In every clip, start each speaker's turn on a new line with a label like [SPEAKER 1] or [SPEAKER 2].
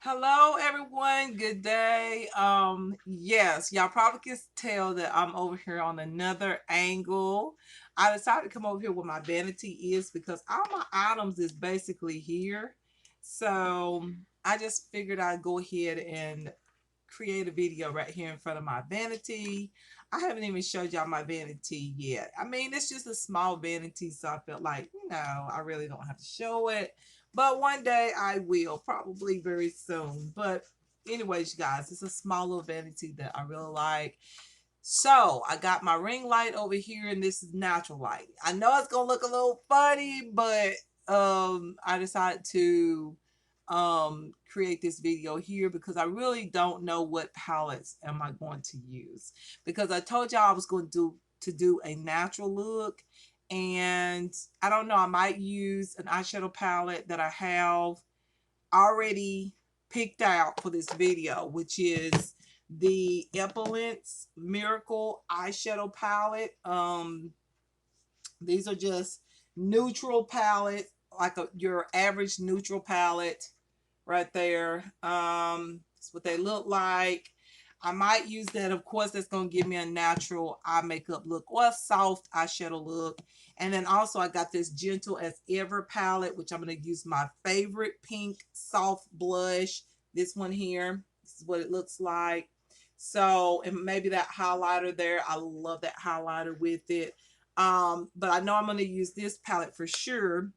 [SPEAKER 1] Hello everyone, good day. Yes, y'all probably can tell that I'm over here on another angle. I decided to come over here where my vanity is because all my items is basically here. So I just figured I'd go ahead and create a video right here in front of my vanity. I haven't even showed y'all my vanity yet. I mean, it's just a small vanity, so I felt like, I really don't have to show it. But one day I will, probably very soon. But anyways, you guys, it's a small little vanity that I really like. So I got my ring light over here, and this is natural light. I know it's gonna look a little funny, but I decided to create this video here because I really don't know what palettes am I going to use, because I told y'all I was going to do a natural look, and I don't know, I might use an eyeshadow palette that I have already picked out for this video, which is the Epilence Miracle eyeshadow palette. These are just neutral palette, like your average neutral palette right there. That's what they look like. I might use that. Of course, that's going to give me a natural eye makeup look or a soft eyeshadow look. And then also I got this Gentle as Ever palette, which I'm going to use my favorite pink soft blush. This one here. This is what it looks like. So, and maybe that highlighter there. I love that highlighter with it. But I know I'm going to use this palette for sure.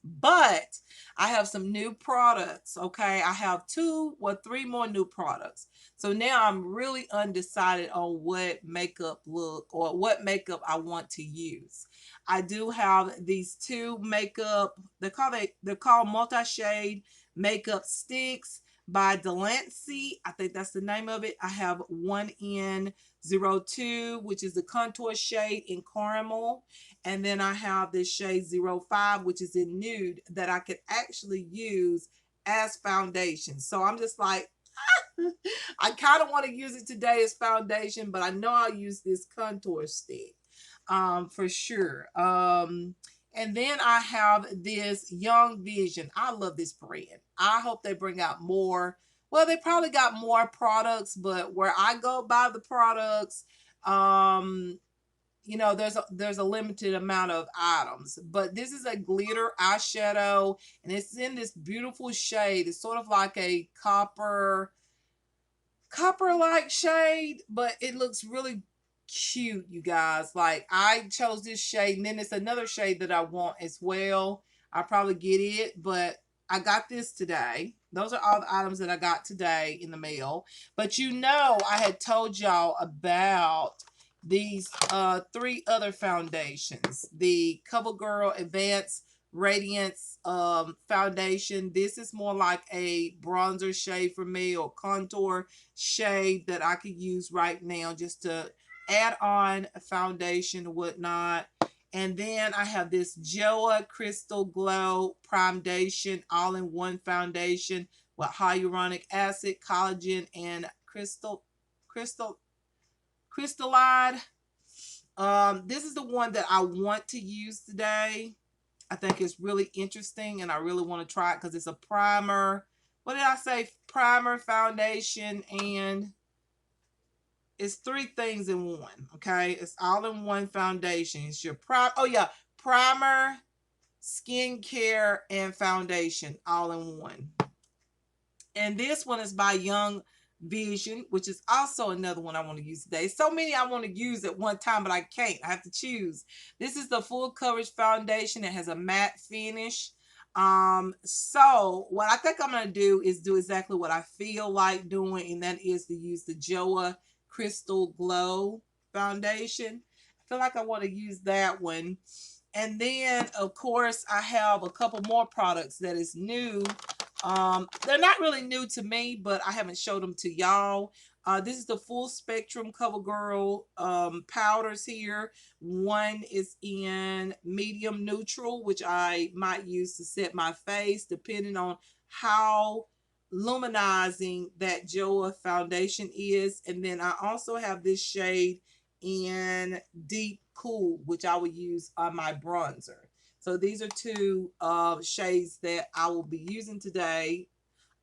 [SPEAKER 1] But I have some new products. Okay, I have two or three more new products. So now I'm really undecided on what makeup look or what makeup I want to use. I do have these two makeup, they're called multi-shade makeup sticks by Delancey. I think that's the name of it. I have one in 02, which is the contour shade in caramel. And then I have this shade 05, which is in nude, that I could actually use as foundation. So I'm just like, I kind of want to use it today as foundation, but I know I'll use this contour stick for sure. And then I have this Young Vision. I love this brand. I hope they bring out more. Well, they probably got more products, but where I go buy the products, there's a limited amount of items. But this is a glitter eyeshadow, and it's in this beautiful shade. It's sort of like a copper like shade, but it looks really cute, you guys. Like, I chose this shade, and then it's another shade that I want as well. I'll probably get it, but I got this today. Those are all the items that I got today in the mail. But I had told y'all about these three other foundations. The CoverGirl Advanced Radiance foundation. This is more like a bronzer shade for me, or contour shade that I could use right now just to add on a foundation or whatnot. And then I have this Joah Crystal Glow Primedation all-in-one foundation with hyaluronic acid, collagen, and crystallide. This is the one that I want to use today. I think it's really interesting, and I really want to try it because it's a primer. What did I say? Primer, foundation, and it's three things in one. Okay, it's all in one foundation. It's your primer, skincare, and foundation all in one. And this one is by Young Vision, which is also another one I want to use today. So many I want to use at one time, but I can't. I have to choose. This is the full coverage foundation. It has a matte finish. So what I think I'm going to do is do exactly what I feel like doing, and that is to use the Joah Crystal Glow foundation. I feel like I want to use that one. And then, of course, I have a couple more products that is new. They're not really new to me, but I haven't showed them to y'all. This is the full spectrum CoverGirl powders here. One is in medium neutral, which I might use to set my face, depending on how luminizing that Joah foundation is. And then I also have this shade in deep cool, which I will use on my bronzer. So these are two shades that I will be using today.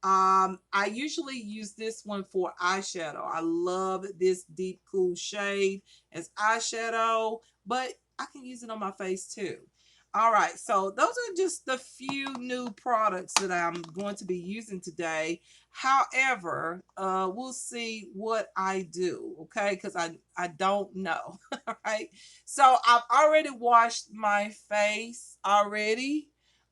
[SPEAKER 1] I usually use this one for eyeshadow. I love this deep cool shade as eyeshadow, but I can use it on my face too. All right, so those are just the few new products that I'm going to be using today. However, we'll see what I do, okay? Because I don't know. All right. So I've already washed my face already.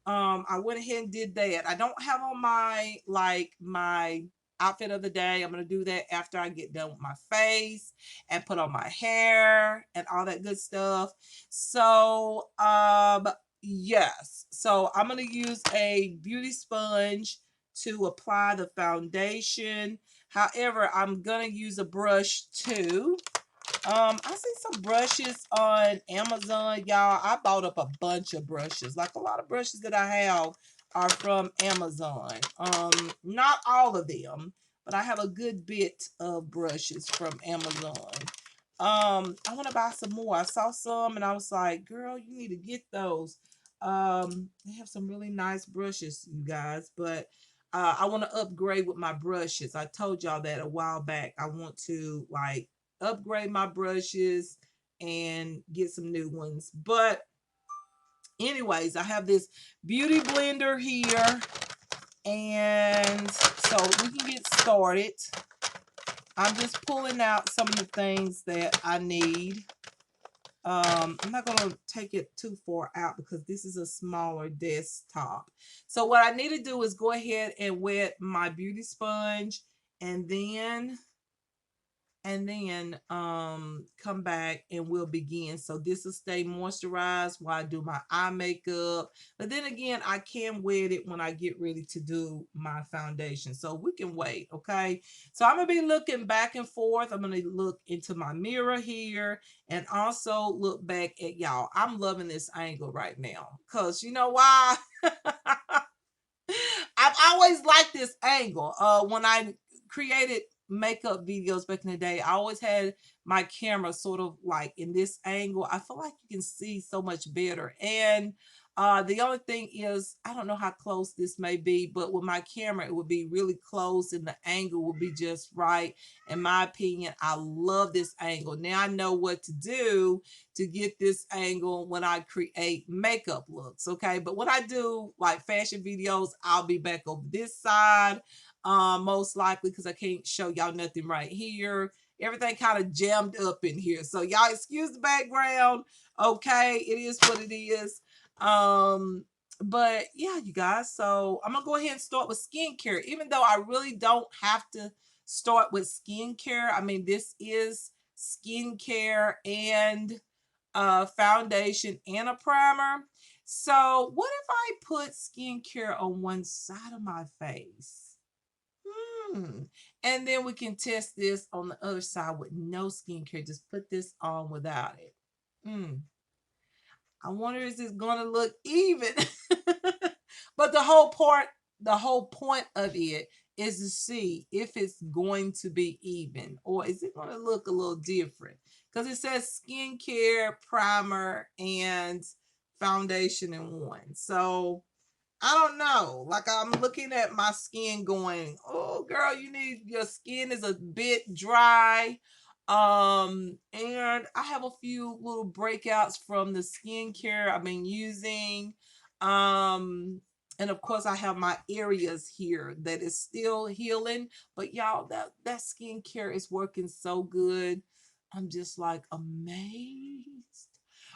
[SPEAKER 1] I went ahead and did that. I don't have on my outfit of the day. I'm gonna do that after I get done with my face and put on my hair and all that good stuff. So yes. So I'm gonna use a beauty sponge to apply the foundation. However, I'm gonna use a brush too. I see some brushes on Amazon, y'all. I bought up a bunch of brushes. Like a lot of brushes that I have are from Amazon. Not all of them, but I have a good bit of brushes from Amazon. I want to buy some more. I saw some and I was like, girl, you need to get those. They have some really nice brushes, you guys, but I want to upgrade with my brushes. I told y'all that a while back. I want to like upgrade my brushes and get some new ones. But anyways, I have this beauty blender here, and so we can get started. I'm just pulling out some of the things that I need. I'm not going to take it too far out because this is a smaller desktop. So what I need to do is go ahead and wet my beauty sponge, and then come back and we'll begin. So this will stay moisturized while I do my eye makeup, but then again I can wet it when I get ready to do my foundation, so we can wait. Okay, so I'm gonna be looking back and forth. I'm gonna look into my mirror here and also look back at y'all. I'm loving this angle right now because you know why. I've always liked this angle. When I created makeup videos back in the day, I always had my camera sort of like in this angle. I feel like you can see so much better. And the only thing is, I don't know how close this may be, but with my camera, it would be really close and the angle would be just right. In my opinion, I love this angle. Now I know what to do to get this angle when I create makeup looks. Okay, but when I do like fashion videos, I'll be back over this side, most likely, because I can't show y'all nothing right here. Everything kind of jammed up in here, so y'all excuse the background. Okay, it is what it is. But yeah, you guys, so I'm gonna go ahead and start with skincare, even though I really don't have to start with skincare. I mean, this is skincare and foundation and a primer. So what if I put skincare on one side of my face? And then we can test this on the other side with no skincare. Just put this on without it. I wonder, is this gonna look even? But the whole point of it is to see if it's going to be even or is it going to look a little different. Because it says skincare, primer, and foundation in one. So I don't know. Like I'm looking at my skin going, oh girl, your skin is a bit dry. And I have a few little breakouts from the skincare I've been using. And of course I have my areas here that is still healing. But y'all, that skincare is working so good. I'm just like amazed.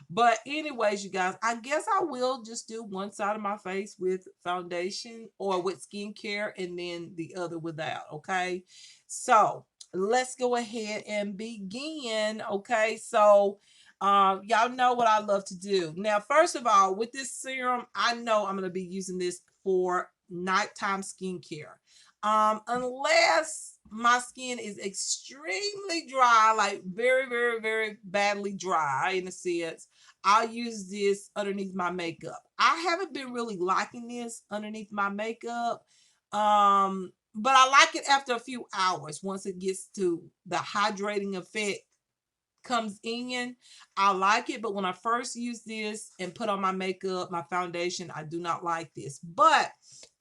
[SPEAKER 1] But anyways, you guys, I guess I will just do one side of my face with foundation or with skincare and then the other without. Okay. So let's go ahead and begin. Okay. So y'all know what I love to do. Now, first of all, with this serum, I know I'm going to be using this for nighttime skincare. Unless my skin is extremely dry, like very, very, very badly dry in a sense, I'll use this underneath my makeup. I haven't been really liking this underneath my makeup. But I like it after a few hours once it gets to the hydrating effect comes in. I like it, but when I first use this and put on my makeup, my foundation, I do not like this. But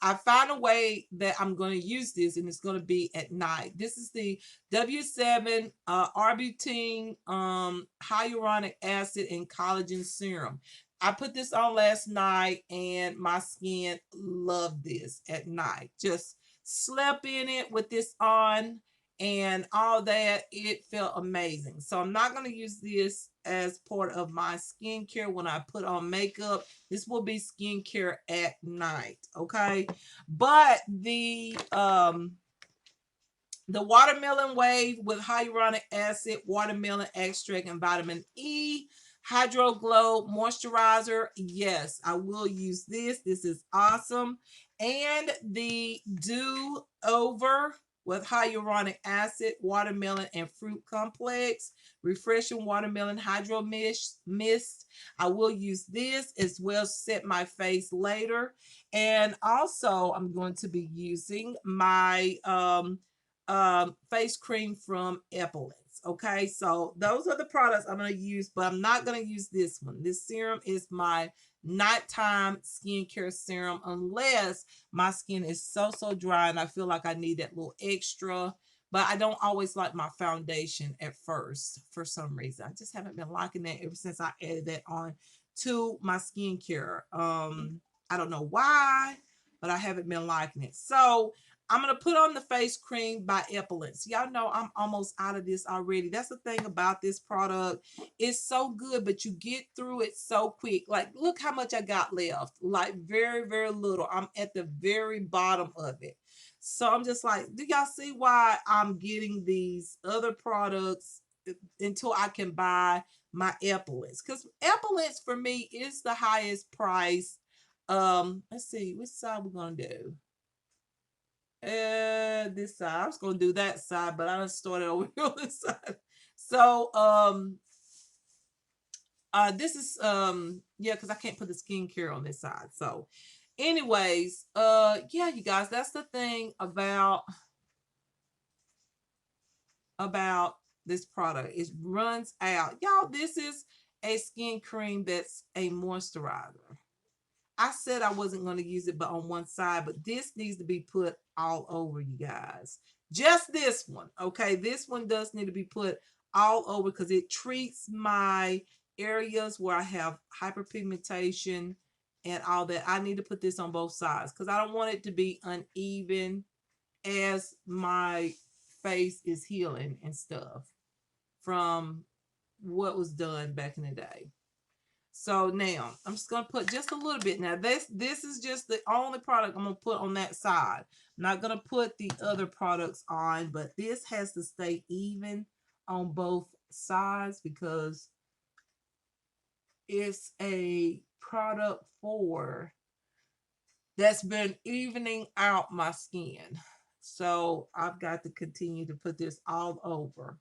[SPEAKER 1] I found a way that I'm going to use this, and it's going to be at night. This is the W7 Arbutin hyaluronic acid and collagen serum. I put this on last night, and my skin loved this at night. Just slept in it with this on and all that. It felt amazing. So I'm not going to use this as part of my skincare when I put on makeup. This will be skincare at night, okay? But the watermelon wave with hyaluronic acid, watermelon extract, and vitamin E hydro glow moisturizer. Yes, I will use this. This is awesome. And the do over with hyaluronic acid, watermelon, and fruit complex, refreshing watermelon hydro mist. I will use this as well, set my face later. And also I'm going to be using my face cream from Epilance. Okay, so those are the products I'm going to use, but I'm not going to use this one. This serum is my nighttime skincare serum unless my skin is so dry and I feel like I need that little extra. But I don't always like my foundation at first for some reason. I just haven't been liking that ever since I added that on to my skincare. I don't know why, but I haven't been liking it. So I'm going to put on the face cream by Epilance. Y'all know I'm almost out of this already. That's the thing about this product. It's so good, but you get through it so quick. Like, look how much I got left. Like, very little. I'm at the very bottom of it. So I'm just like, do y'all see why I'm getting these other products until I can buy my Epilance? Because Epilance for me is the highest price. Let's see, which side we're going to do. This side. I was gonna do that side, but I done started over here on this side. So this is yeah, because I can't put the skincare on this side. So anyways, yeah, you guys, that's the thing about this product. It runs out. Y'all, this is a skin cream that's a moisturizer. I said I wasn't going to use it but on one side, but this needs to be put all over, you guys. Just this one, okay? This one does need to be put all over because it treats my areas where I have hyperpigmentation and all that. I need to put this on both sides because I don't want it to be uneven as my face is healing and stuff from what was done back in the day. So now I'm just gonna put just a little bit. Now this is just the only product I'm gonna put on that side. I'm not gonna put the other products on, but this has to stay even on both sides because it's a product for that's been evening out my skin. So I've got to continue to put this all over.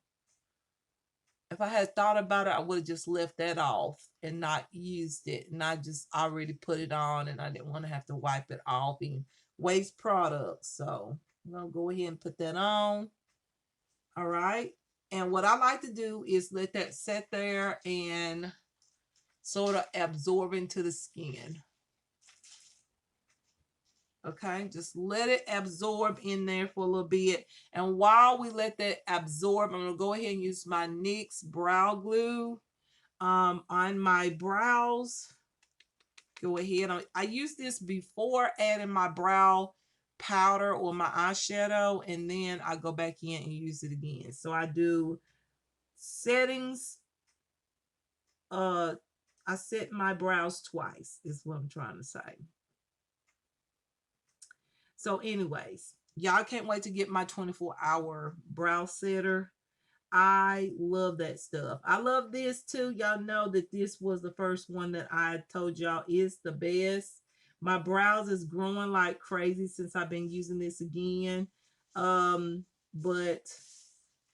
[SPEAKER 1] If I had thought about it, I would have just left that off and not used it. And I just already put it on and I didn't want to have to wipe it off and waste products. So I'm going to go ahead and put that on. All right. And what I like to do is let that sit there and sort of absorb into the skin. Okay, just let it absorb in there for a little bit. And while we let that absorb, I'm going to go ahead and use my NYX brow glue on my brows. Go ahead. I used this before adding my brow powder or my eyeshadow, and then I go back in and use it again. So I do settings. I set my brows twice is what I'm trying to say. So anyways, y'all can't wait to get my 24-hour brow setter. I love that stuff. I love this too. Y'all know that this was the first one that I told y'all is the best. My brows is growing like crazy since I've been using this again. But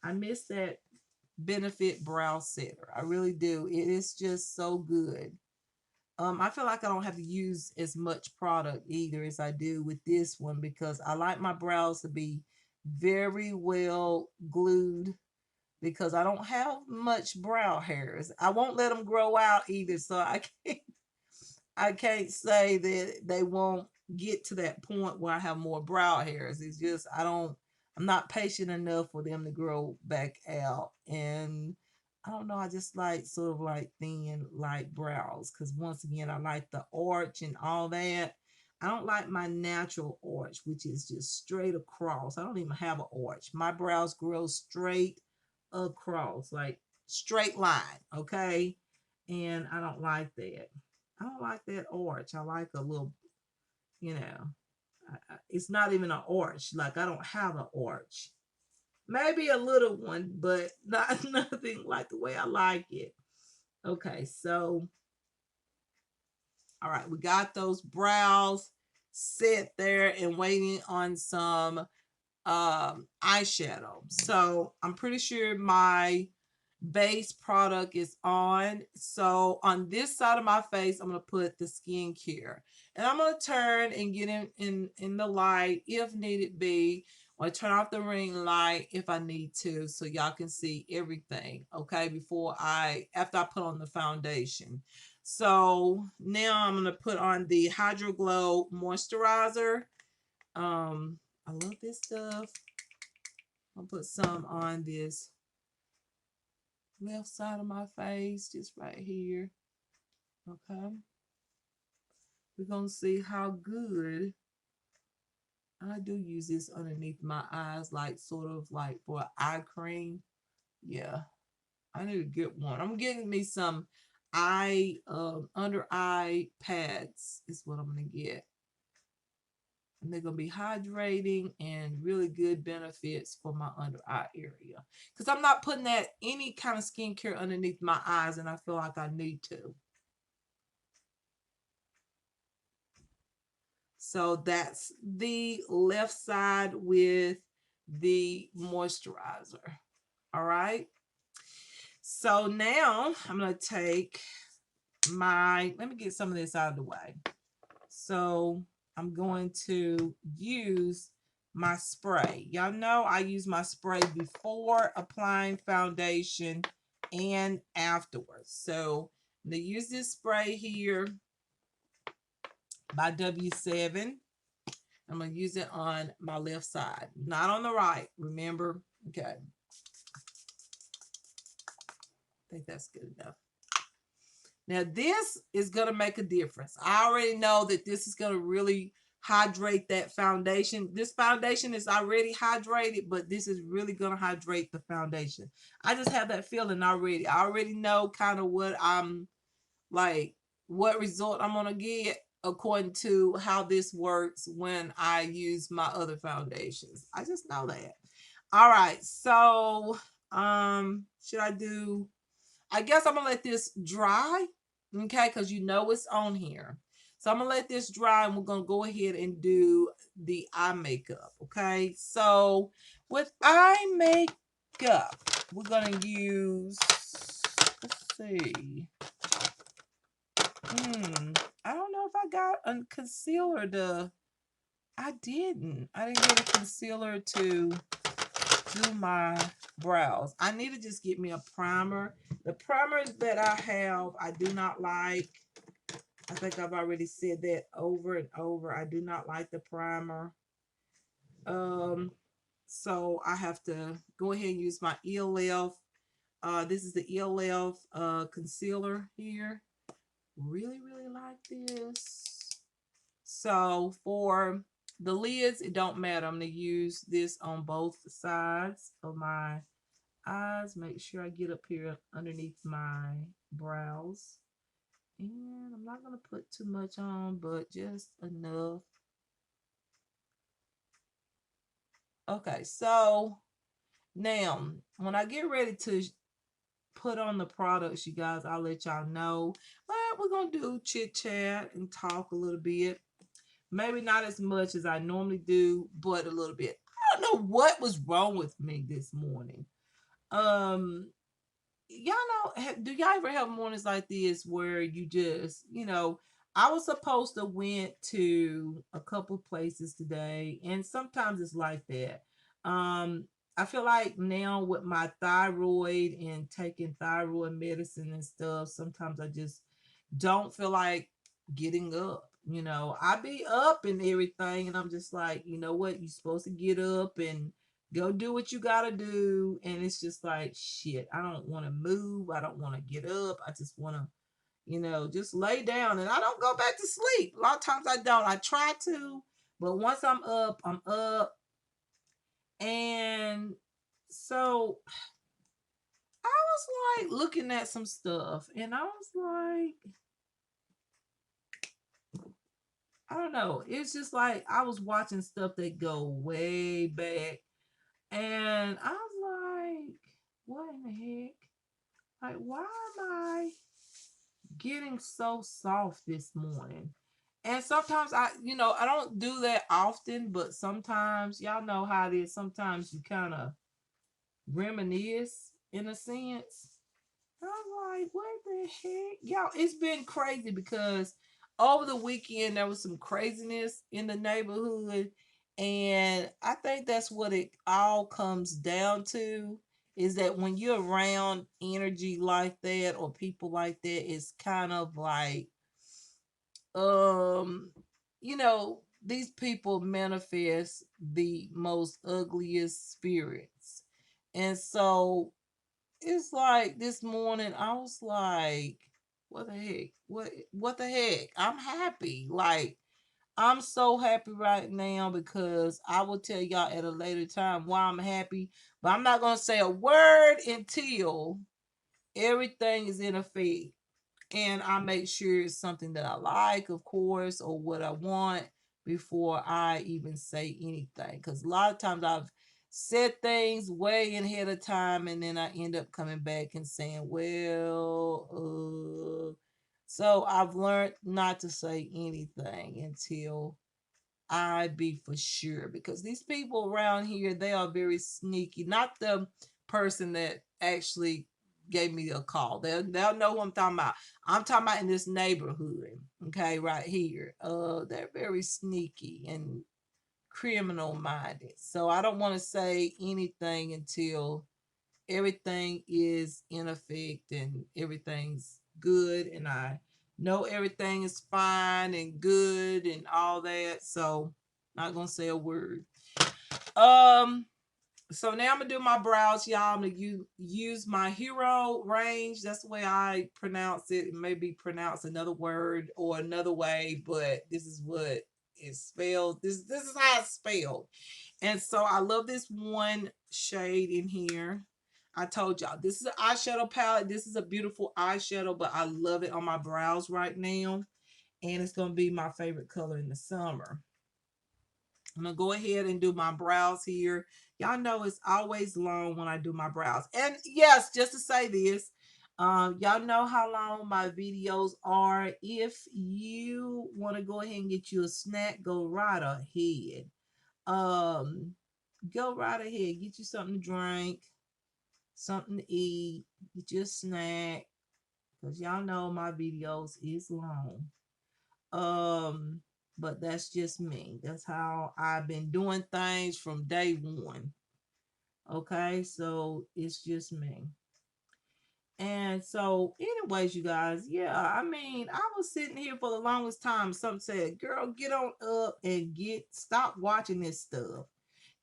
[SPEAKER 1] I miss that Benefit brow setter. I really do. It is just so good. I feel like I don't have to use as much product either as I do with this one because I like my brows to be very well glued because I don't have much brow hairs. I won't let them grow out either, so I can't say that they won't get to that point where I have more brow hairs. It's just I'm not patient enough for them to grow back out. And I don't know, I just like sort of like thin light brows because once again I like the arch and all that. I don't like my natural arch, which is just straight across. I don't even have an arch. My brows grow straight across, like straight line, okay? And I don't like that. I don't like that arch. I like a little, you know, it's not even an arch. Like I don't have an arch. Maybe a little one, but not nothing like the way I like it. Okay, so all right, we got those brows set there and waiting on some eyeshadow. So I'm pretty sure my base product is on. So on this side of my face, I'm gonna put the skincare, and I'm gonna turn and get in the light if needed be, or turn off the ring light if I need to, so y'all can see everything. Okay, after I put on the foundation. So now I'm gonna put on the Hydro Glow moisturizer. I love this stuff. I'll put some on this left side of my face, just right here. Okay. We're going to see how good I do use this underneath my eyes, like sort of like for eye cream. Yeah. I need to get one. I'm getting me some under eye pads is what I'm going to get. And they're going to be hydrating and really good benefits for my under eye area. Because I'm not putting that any kind of skincare underneath my eyes, and I feel like I need to. So that's the left side with the moisturizer. All right. So now I'm going to take let me get some of this out of the way. So I'm going to use my spray. Y'all know I use my spray before applying foundation and afterwards. So I'm going to use this spray here by W7. I'm going to use it on my left side, not on the right. Remember? Okay. I think that's good enough. Now, this is going to make a difference. I already know that this is going to really hydrate that foundation. This foundation is already hydrated, but this is really going to hydrate the foundation. I just have that feeling already. I already know kind of what I'm like, what result I'm going to get according to how this works when I use my other foundations. I just know that. All right. So, should I do, I guess I'm going to let this dry. Okay. Cause you know it's on here. So I'm going to let this dry and we're going to go ahead and do the eye makeup. Okay. So with eye makeup, we're going to use, let's see. I don't know if I got a concealer I didn't get a concealer to do my brows. I need to just get me a primer. The primers that I have, I do not like. I think I've already said that over and over. I do not like the primer. So I have to go ahead and use my ELF. This is the ELF concealer here. Really, really like this. So for the lids, it don't matter. I'm going to use this on both sides of my eyes. Make sure I get up here underneath my brows. And I'm not going to put too much on, but just enough. Okay, so now when I get ready to put on the products, you guys, I'll let y'all know. But we're going to do chit chat and talk a little bit. Maybe not as much as I normally do, but a little bit. I don't know what was wrong with me this morning. Y'all know, do y'all ever have mornings like this where you just, I was supposed to went to a couple places today, and sometimes it's like that. I feel like now with my thyroid and taking thyroid medicine and stuff, sometimes I just don't feel like getting up. I be up and everything, and I'm just like, you know what? You're supposed to get up and go do what you gotta do. And it's just like, shit, I don't want to move. I don't want to get up. I just want to, just lay down. And I don't go back to sleep. A lot of times I don't. I try to, but once I'm up, I'm up. And so I was like looking at some stuff, and I was like, I don't know. It's just like I was watching stuff that go way back, and I was like, what in the heck? Like, why am I getting so soft this morning? And sometimes I don't do that often, but sometimes y'all know how it is. Sometimes you kind of reminisce in a sense. I was like, what the heck? Y'all, it's been crazy because over the weekend there was some craziness in the neighborhood. And I think that's what it all comes down to, is that when you're around energy like that or people like that, it's kind of like, um, these people manifest the most ugliest spirits. And so it's like this morning I was like, what the heck? What the heck? I'm happy. Like, I'm so happy right now because I will tell y'all at a later time why I'm happy. But I'm not gonna say a word until everything is in effect. And I make sure it's something that I like, of course, or what I want before I even say anything. Because a lot of times I've said things way ahead of time, and then I end up coming back and saying, well, so I've learned not to say anything until I be for sure, because these people around here, they are very sneaky. Not the person that actually gave me a call. They'll know who I'm talking about. I'm talking about in this neighborhood. Okay, right here. They're very sneaky and criminal minded. So I don't want to say anything until everything is in effect and everything's good, and I know everything is fine and good and all that. So not gonna say a word. Um so now I'm gonna do my brows, y'all. I'm gonna use my hero range. That's the way I pronounce it. It may be pronounced another word or another way, but this is what it's spelled. This is how it's spelled. And so I love this one shade in here. I told y'all this is an eyeshadow palette. This is a beautiful eyeshadow, but I love it on my brows right now. And it's going to be my favorite color in the summer. I'm going to go ahead and do my brows here. Y'all know it's always long when I do my brows. And yes, just to say this, y'all know how long my videos are. If you want to go ahead and get you a snack, go right ahead. Um, Go right ahead. Get you something to drink, something to eat, get you a snack. Because y'all know my videos is long. Um, but that's just me. That's how I've been doing things from day one. Okay, so it's just me. And so, anyways, you guys, yeah, I mean, I was sitting here for the longest time. Some said, girl, get on up and stop watching this stuff.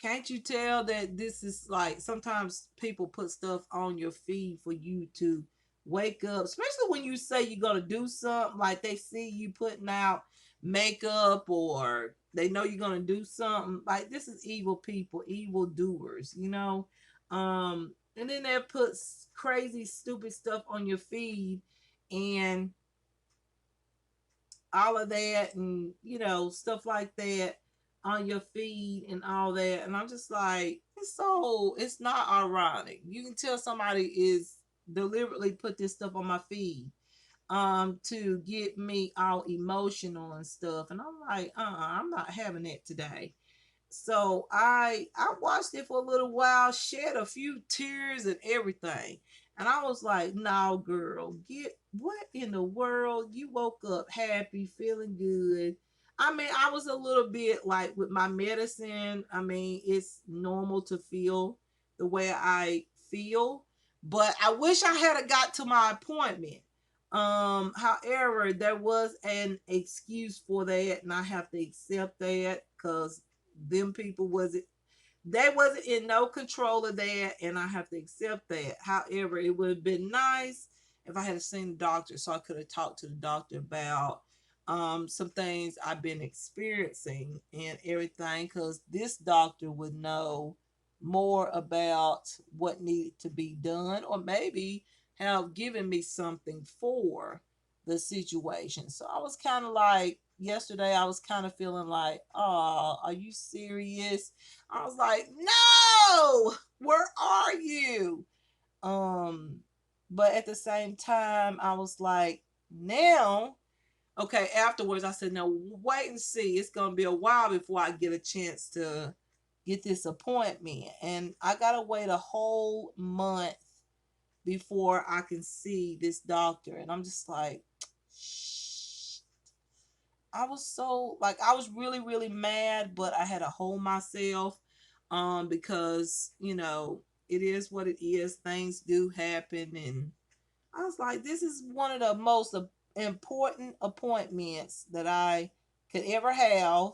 [SPEAKER 1] Can't you tell that this is like, sometimes people put stuff on your feed for you to wake up, especially when you say you're going to do something, like they see you putting out makeup or they know you're going to do something. Like, this is evil people, evil doers, and then they put crazy, stupid stuff on your feed and all of that, and stuff like that on your feed and all that. And I'm just like, it's not ironic. You can tell somebody is deliberately put this stuff on my feed to get me all emotional and stuff. And I'm like, I'm not having that today. So I watched it for a little while, shed a few tears and everything. And I was like, no, girl, get what in the world? You woke up happy, feeling good. I mean, I was a little bit like with my medicine. I mean, it's normal to feel the way I feel, but I wish I had got to my appointment. However, there was an excuse for that, and I have to accept that because them people wasn't they wasn't in no control of that, and I have to accept that. However, it would have been nice if I had seen the doctor so I could have talked to the doctor about some things I've been experiencing and everything, because this doctor would know more about what needed to be done, or maybe have given me something for the situation. So I was kind of like, yesterday I was kind of feeling like, oh, are you serious? I was like, no, where are you? Um, but at the same time, I was like, now, okay, afterwards, I said, no, wait and see. It's going to be a while before I get a chance to get this appointment. And I got to wait a whole month before I can see this doctor. And I'm just like, shh. I was so like I was really really mad, but I had to hold myself because it is what it is. Things do happen, and I was like, this is one of the most important appointments that I could ever have,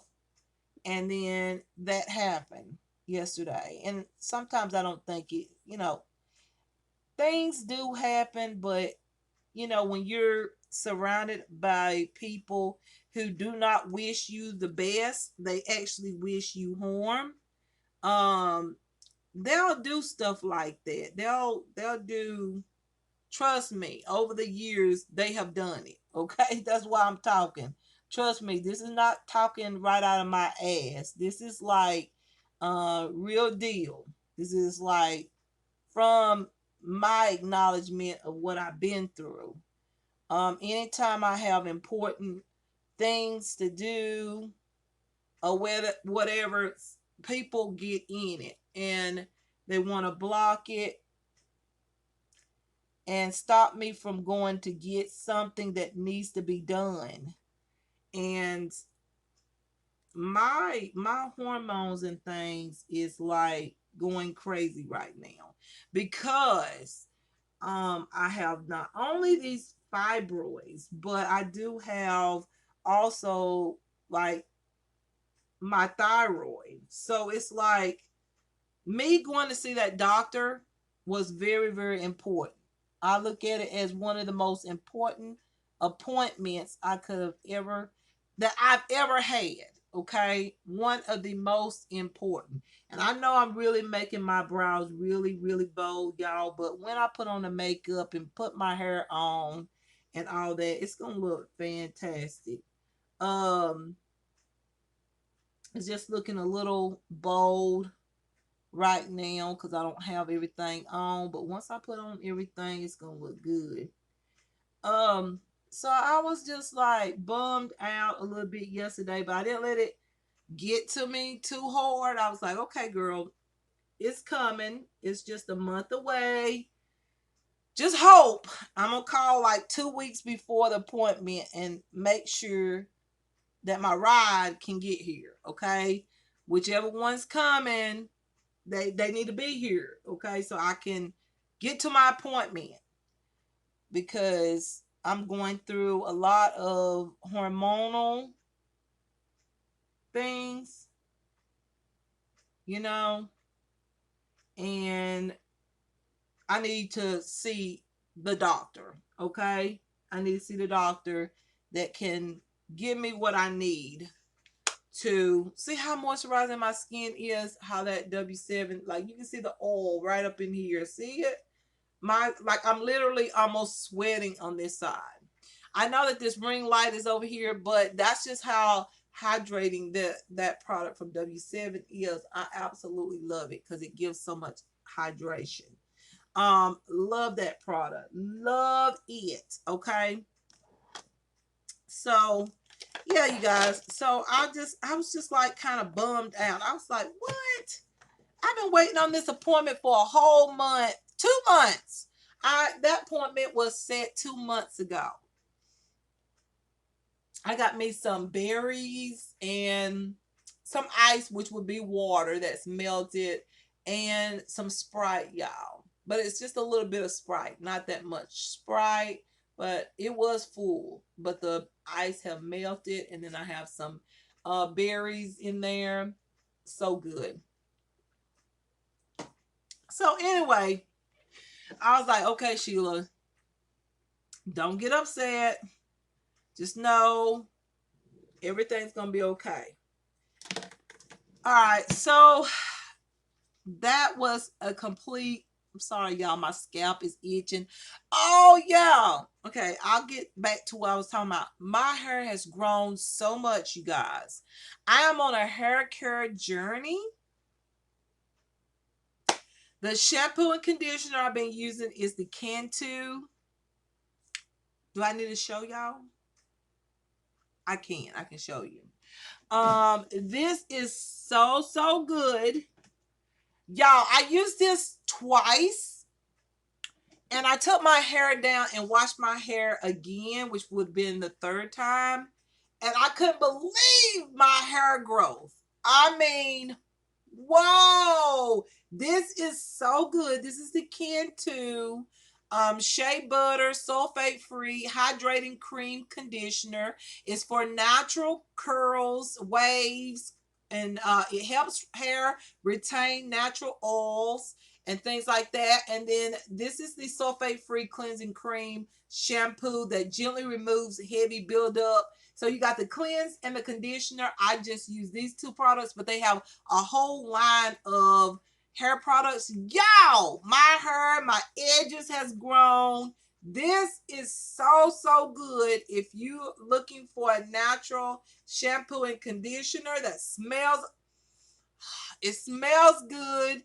[SPEAKER 1] and then that happened yesterday. And sometimes I don't think it, things do happen, but when you're surrounded by people who do not wish you the best, they actually wish you harm. Um, they'll do stuff like that. They'll do. Trust me, over the years they have done it. Okay, that's why I'm talking. Trust me, this is not talking right out of my ass. This is like real deal. This is like from my acknowledgement of what I've been through. Anytime I have important things to do or whatever, people get in it and they want to block it and stop me from going to get something that needs to be done. And my hormones and things is like going crazy right now because I have not only these fibroids, but I do have also like my thyroid. So it's like me going to see that doctor was very, very important. I look at it as one of the most important appointments I could have ever that I've ever had. Okay, one of the most important. And I know I'm really making my brows really, really bold, y'all. But when I put on the makeup and put my hair on and all that, it's gonna look fantastic. Um, it's just looking a little bold right now because I don't have everything on. But once I put on everything, it's gonna look good. Um, so I was just like bummed out a little bit yesterday, but I didn't let it get to me too hard. I was like, okay, girl, it's coming. It's just a month away. Just hope. I'm gonna call like 2 weeks before the appointment and make sure that my ride can get here. Okay, whichever one's coming, they need to be here, okay, so I can get to my appointment because I'm going through a lot of hormonal things, you know, and I need to see the doctor, okay? I need to see the doctor that can give me what I need to see how moisturizing my skin is, how that W7, like you can see the oil right up in here. See it? I'm literally almost sweating on this side. I know that this ring light is over here, but that's just how hydrating that product from W7 is. I absolutely love it because it gives so much hydration. Love that product. Love it. Okay. So yeah, you guys. So I was just like kind of bummed out. I was like, what? I've been waiting on this appointment for a whole month, 2 months. That appointment was set 2 months ago. I got me some berries and some ice, which would be water that's melted, and some Sprite, y'all. But it's just a little bit of Sprite, not that much Sprite. but it was full. But the ice have melted, and then I have some berries in there. So good. So anyway, I was like, okay, Sheila, don't get upset. Just know everything's gonna be okay. All right, so that was a complete. I'm sorry, y'all. My scalp is itching. Oh yeah. Okay, I'll get back to what I was talking about. My hair has grown so much, you guys. I am on a hair care journey. The shampoo and conditioner I've been using is the Cantu. Do I need to show y'all? I can. I can show you. This is so good. Y'all, I used this twice. And I took my hair down and washed my hair again, which would have been the third time. And I couldn't believe my hair growth. I mean, whoa, this is so good. This is the Cantu shea butter sulfate free hydrating cream conditioner. It's for natural curls, waves, and it helps hair retain natural oils and things like that. And then this is the sulfate free cleansing cream shampoo that gently removes heavy buildup. So you got the cleanse and the conditioner. I just use these two products, but they have a whole line of hair products. Y'all, my hair, my edges has grown. This is so good. If you looking for a natural shampoo and conditioner that smells, it smells good,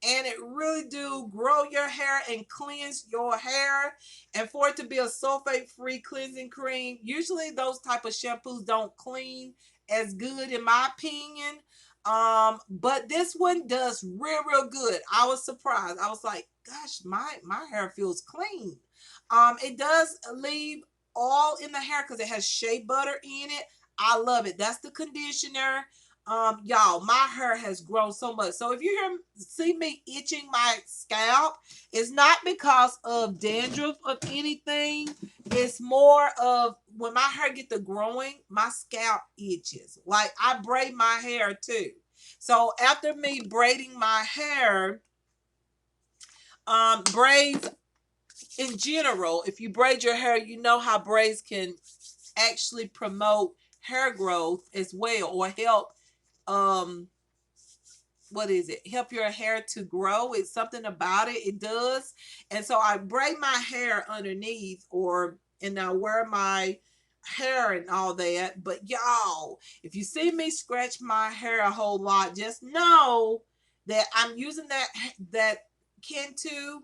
[SPEAKER 1] and it really do grow your hair and cleanse your hair. And for it to be a sulfate free cleansing cream, usually those type of shampoos don't clean as good in my opinion. But this one does real good. I was surprised. I was like, gosh, my hair feels clean. It does leave oil in the hair because it has shea butter in it. I love it. That's the conditioner. Y'all, my hair has grown so much. So if you see me itching my scalp, it's not because of dandruff of anything. It's more of when my hair get to growing, my scalp itches. Like I braid my hair too. So after me braiding my hair, braids in general, if you braid your hair, you know how braids can actually promote hair growth as well, or help what is it, help your hair to grow. It's something about it does. And so I braid my hair underneath, and I wear my hair and all that. But y'all, if you see me scratch my hair a whole lot, just know that I'm using that Cantu.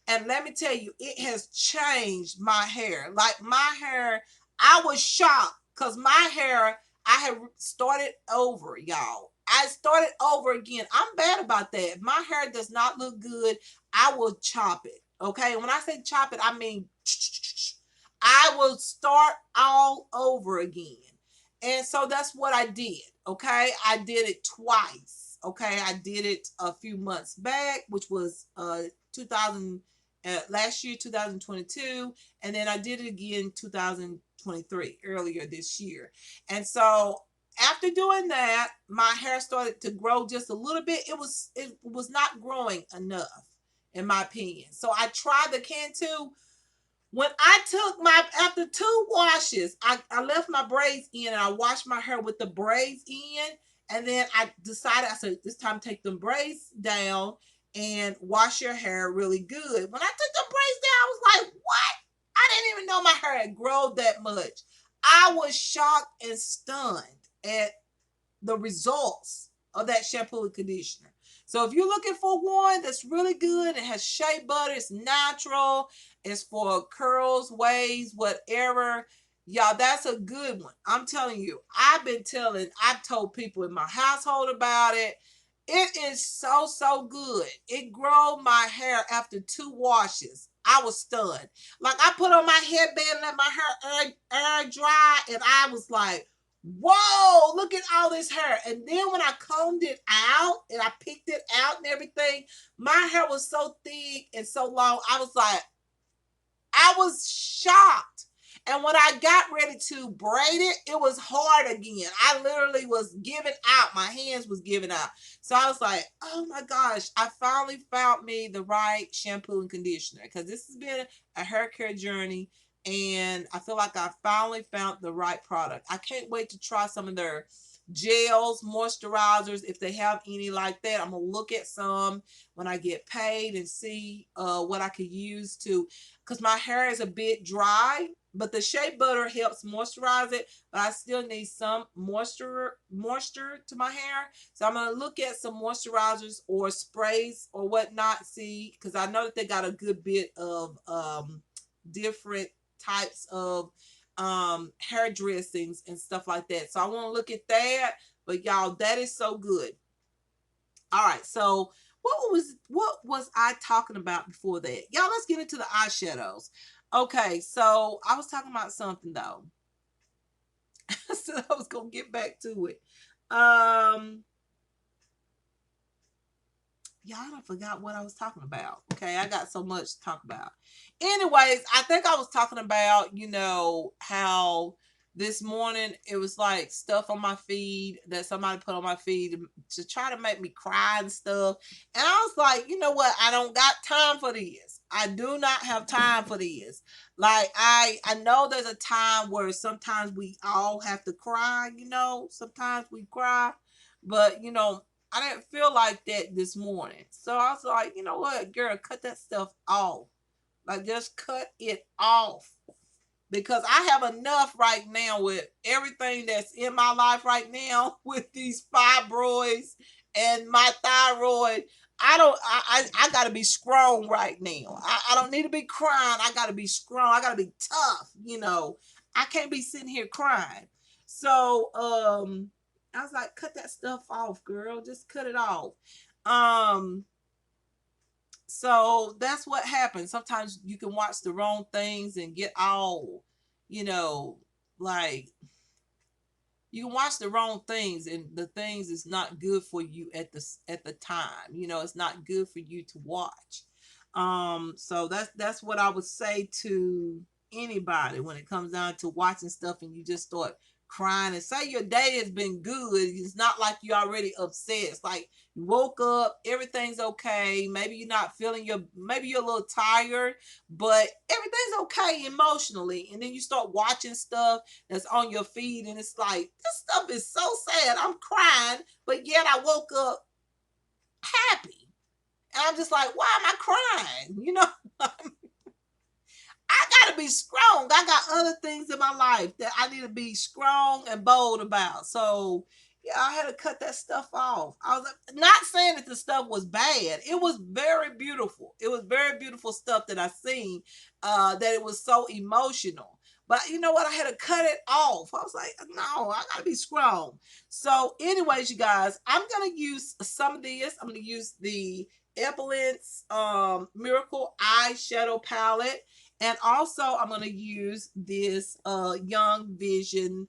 [SPEAKER 1] And let me tell you, it has changed my hair. Like my hair, I was shocked because my hair, I had started over, y'all. I started over again. I'm bad about that. If my hair does not look good, I will chop it. Okay. When I say chop it, I mean I will start all over again. And so that's what I did. Okay. I did it twice. Okay. I did it a few months back, which was 2000 last year, 2022, and then I did it again 2023, earlier this year. And so after doing that, my hair started to grow just a little bit. It was not growing enough, in my opinion. So I tried the Cantu. When I took my after two washes, I left my braids in and I washed my hair with the braids in. And then I decided, I said, this time take them braids down and wash your hair really good. When I took the braids down, I was like, what? I didn't even know my hair had grown that much. I was shocked and stunned at the results of that shampoo and conditioner. So if you're looking for one that's really good, it has shea butter, it's natural, it's for curls, waves, whatever. Y'all, that's a good one. I'm telling you, I've told people in my household about it. It is so good. It grew my hair after two washes. I was stunned. Like I put on my headband, let my hair air dry, and I was like, whoa, look at all this hair. And then when I combed it out and I picked it out and everything, my hair was so thick and so long. I was like, I was shocked. And when I got ready to braid it, it was hard again. I literally was giving out. My hands was giving out. So I was like, oh my gosh, I finally found me the right shampoo and conditioner, because this has been a hair care journey. And I feel like I finally found the right product. I can't wait to try some of their gels, moisturizers, if they have any like that. I'm going to look at some when I get paid and see what I could use to, because my hair is a bit dry, but the shea butter helps moisturize it, but I still need some moisture to my hair. So I'm going to look at some moisturizers or sprays or whatnot, see, because I know that they got a good bit of different types of hair dressings and stuff like that. So I want to look at that. But y'all, that is so good. All right, so what was I talking about before that? Y'all, let's get into the eyeshadows. Okay, so I was talking about something though. I said I was gonna get back to it. Y'all, I forgot what I was talking about. Okay, I got so much to talk about. Anyways, I think I was talking about, how this morning it was like stuff on my feed that somebody put on my feed to try to make me cry and stuff. And I was like, you know what? I don't got time for this. I do not have time for this. Like I know there's a time where sometimes we all have to cry, sometimes we cry, but I didn't feel like that this morning. So I was like, you know what, girl, cut that stuff off. Like, just cut it off. Because I have enough right now with everything that's in my life right now with these fibroids and my thyroid. I gotta be strong right now. I don't need to be crying. I gotta be strong. I gotta be tough. I can't be sitting here crying. So I was like, cut that stuff off, girl. Just cut it off. Um, so that's what happens. Sometimes you can watch the wrong things and get all, you know, like you can watch the wrong things, and the things is not good for you at the time. It's not good for you to watch. So that's what I would say to anybody when it comes down to watching stuff and you just start crying and say your day has been good. It's not like you're already upset. It's like you woke up, everything's okay. Maybe you're not feeling maybe you're a little tired, but everything's okay emotionally. And then you start watching stuff that's on your feed, and it's like, this stuff is so sad. I'm crying, but yet I woke up happy. And I'm just like, why am I crying? I gotta be strong. I got other things in my life that I need to be strong and bold about. So yeah, I had to cut that stuff off. I was not saying that the stuff was bad. It was very beautiful. It was very beautiful stuff that I seen. That it was so emotional. But you know what? I had to cut it off. I was like, no, I gotta be strong. So, anyways, you guys, I'm gonna use some of this. I'm gonna use the Epilence Miracle Eyeshadow Palette. And also, I'm going to use this Young Vision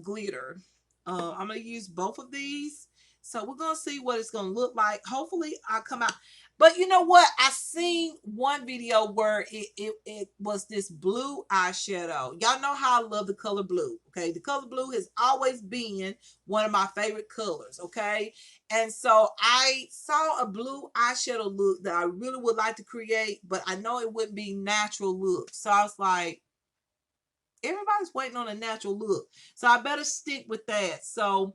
[SPEAKER 1] glitter. I'm going to use both of these. So we're going to see what it's going to look like. Hopefully, I'll come out. But you know what? I seen one video where it was this blue eyeshadow. Y'all know how I love the color blue. Okay. The color blue has always been one of my favorite colors. Okay. And so I saw a blue eyeshadow look that I really would like to create, but I know it wouldn't be natural look. So I was like, everybody's waiting on a natural look. So I better stick with that. So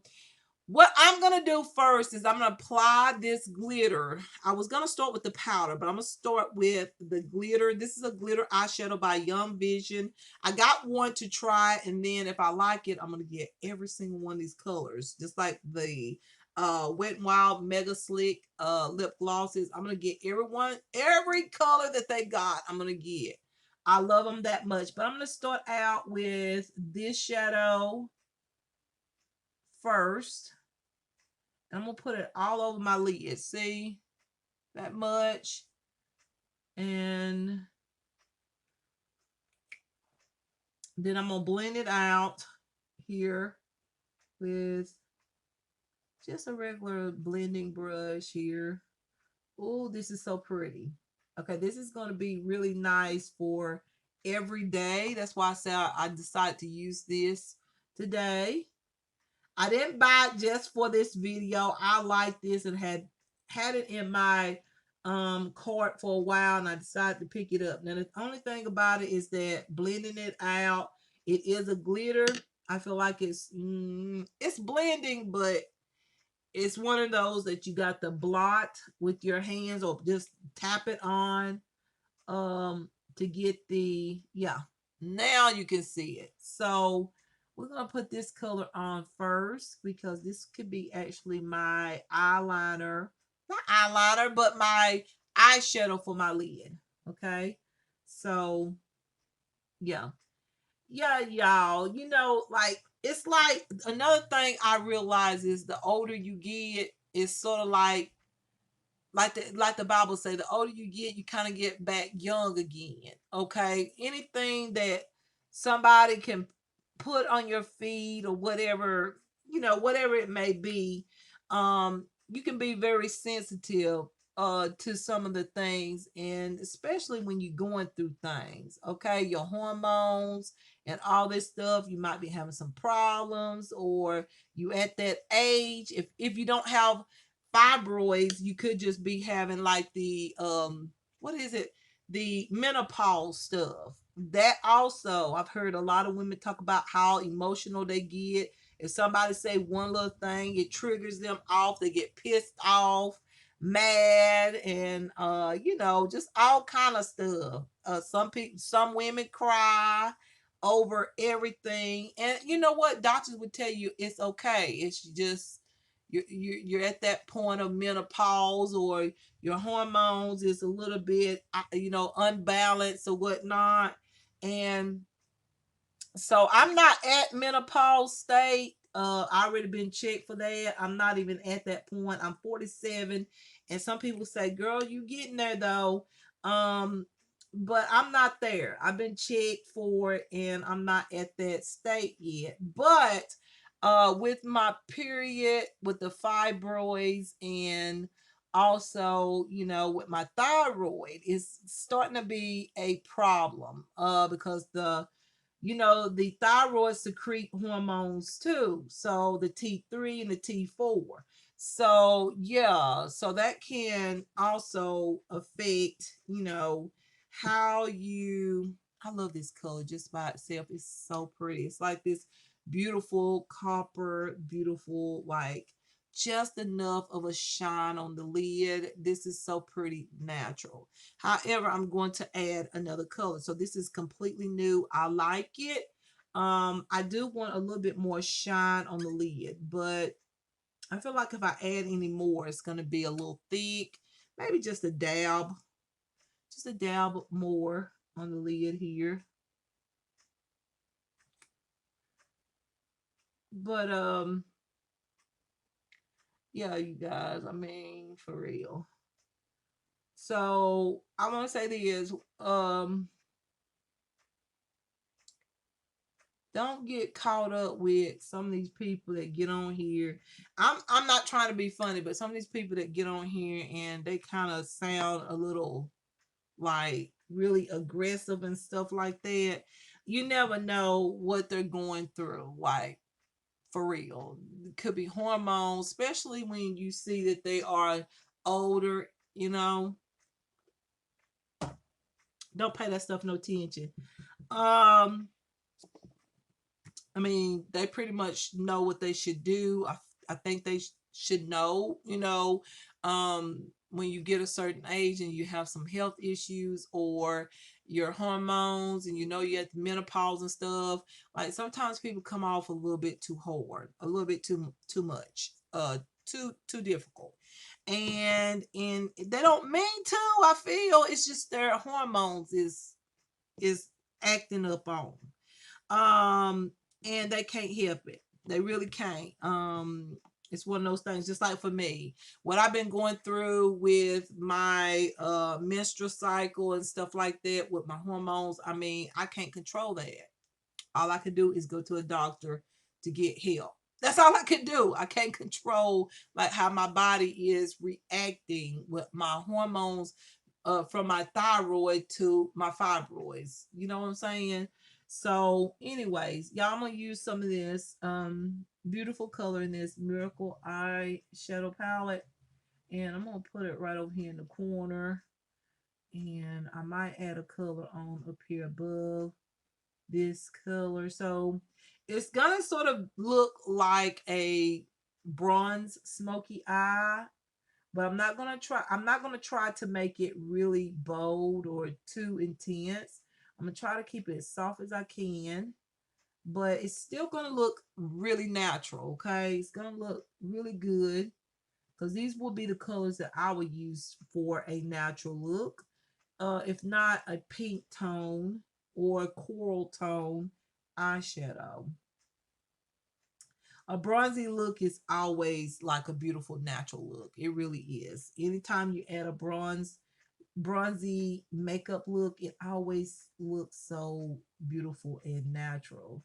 [SPEAKER 1] what I'm going to do first is I'm going to apply this glitter. I was going to start with the powder, but I'm going to start with the glitter. This is a glitter eyeshadow by Young Vision. I got one to try, and then if I like it, I'm going to get every single one of these colors, just like the Wet n Wild Mega Slick lip glosses. I'm going to get every color that they got, I'm going to get. I love them that much, but I'm going to start out with this shadow first. I'm going to put it all over my lid. See? That much. And then I'm going to blend it out here with just a regular blending brush here. Oh, this is so pretty. Okay, this is going to be really nice for every day. That's why I said I decided to use this today. I didn't buy it just for this video. I like this and had it in my cart for a while, and I decided to pick it up. Now the only thing about it is that blending it out, it is a glitter. I feel like it's blending, but it's one of those that you got to blot with your hands or just tap it on to get the, yeah, now you can see it. So we're gonna put this color on first because this could be actually my eyeliner, not eyeliner, but my eyeshadow for my lid. Okay, so yeah, yeah, y'all, like it's like another thing I realize is the older you get, it's sort of like the Bible say, the older you get, you kind of get back young again. Okay, anything that somebody can put on your feed or whatever, whatever it may be, you can be very sensitive to some of the things, and especially when you're going through things. Okay, your hormones and all this stuff, you might be having some problems, or you at that age. If you don't have fibroids, you could just be having like the what is it, the menopause stuff. That also, I've heard a lot of women talk about how emotional they get. If somebody say one little thing, it triggers them off. They get pissed off, mad, and just all kind of stuff. Some women cry over everything, and you know what, doctors would tell you it's okay. It's just you're at that point of menopause, or your hormones is a little bit unbalanced or whatnot. And so I'm not at menopause state. I already been checked for that. I'm not even at that point. I'm 47, and some people say, "Girl, you getting there though." Um, but I'm not there. I've been checked for it, and I'm not at that state yet. But with my period, with the fibroids, and also, with my thyroid, it's starting to be a problem. Because the thyroid secrete hormones too. So the T3 and the T4. So yeah, so that can also affect, how you. I love this color just by itself. It's so pretty. It's like this beautiful copper, beautiful, like just enough of a shine on the lid. This is so pretty natural. However, I'm going to add another color. So this is completely new. I like it. I do want a little bit more shine on the lid, but I feel like if I add any more, it's going to be a little thick. Maybe just a dab more on the lid here. But yeah, you guys, I mean, for real. So I want to say this, don't get caught up with some of these people that get on here. I'm not trying to be funny, but some of these people that get on here and they kind of sound a little like really aggressive and stuff like that. You never know what they're going through. Like, for real. It could be hormones, especially when you see that they are older, you know. Don't pay that stuff no attention. Um I mean, they pretty much know what they should do. I think they should know, when you get a certain age and you have some health issues, or your hormones, and you're at the menopause and stuff. Like, sometimes people come off a little bit too hard, a little bit too much, too difficult. And they don't mean to. I feel it's just their hormones is acting up on 'em. And they can't help it. They really can't. It's one of those things, just like for me, what I've been going through with my menstrual cycle and stuff like that, with my hormones. I mean, I can't control that. All I can do is go to a doctor to get help. That's all I can do. I can't control like how my body is reacting with my hormones, from my thyroid to my fibroids. You know what I'm saying? So, anyways, y'all, I'm gonna use some of this beautiful color in this Miracle Eye Shadow Palette, and I'm gonna put it right over here in the corner. And I might add a color on up here above this color. So it's gonna sort of look like a bronze smoky eye, but I'm not gonna try to make it really bold or too intense. I'm gonna try to keep it as soft as I can, but it's still gonna look really natural. Okay, it's gonna look really good because these will be the colors that I would use for a natural look. If not a pink tone or a coral tone eyeshadow. A bronzy look is always like a beautiful natural look. It really is. Anytime you add a bronzy makeup look, it always looks so beautiful and natural,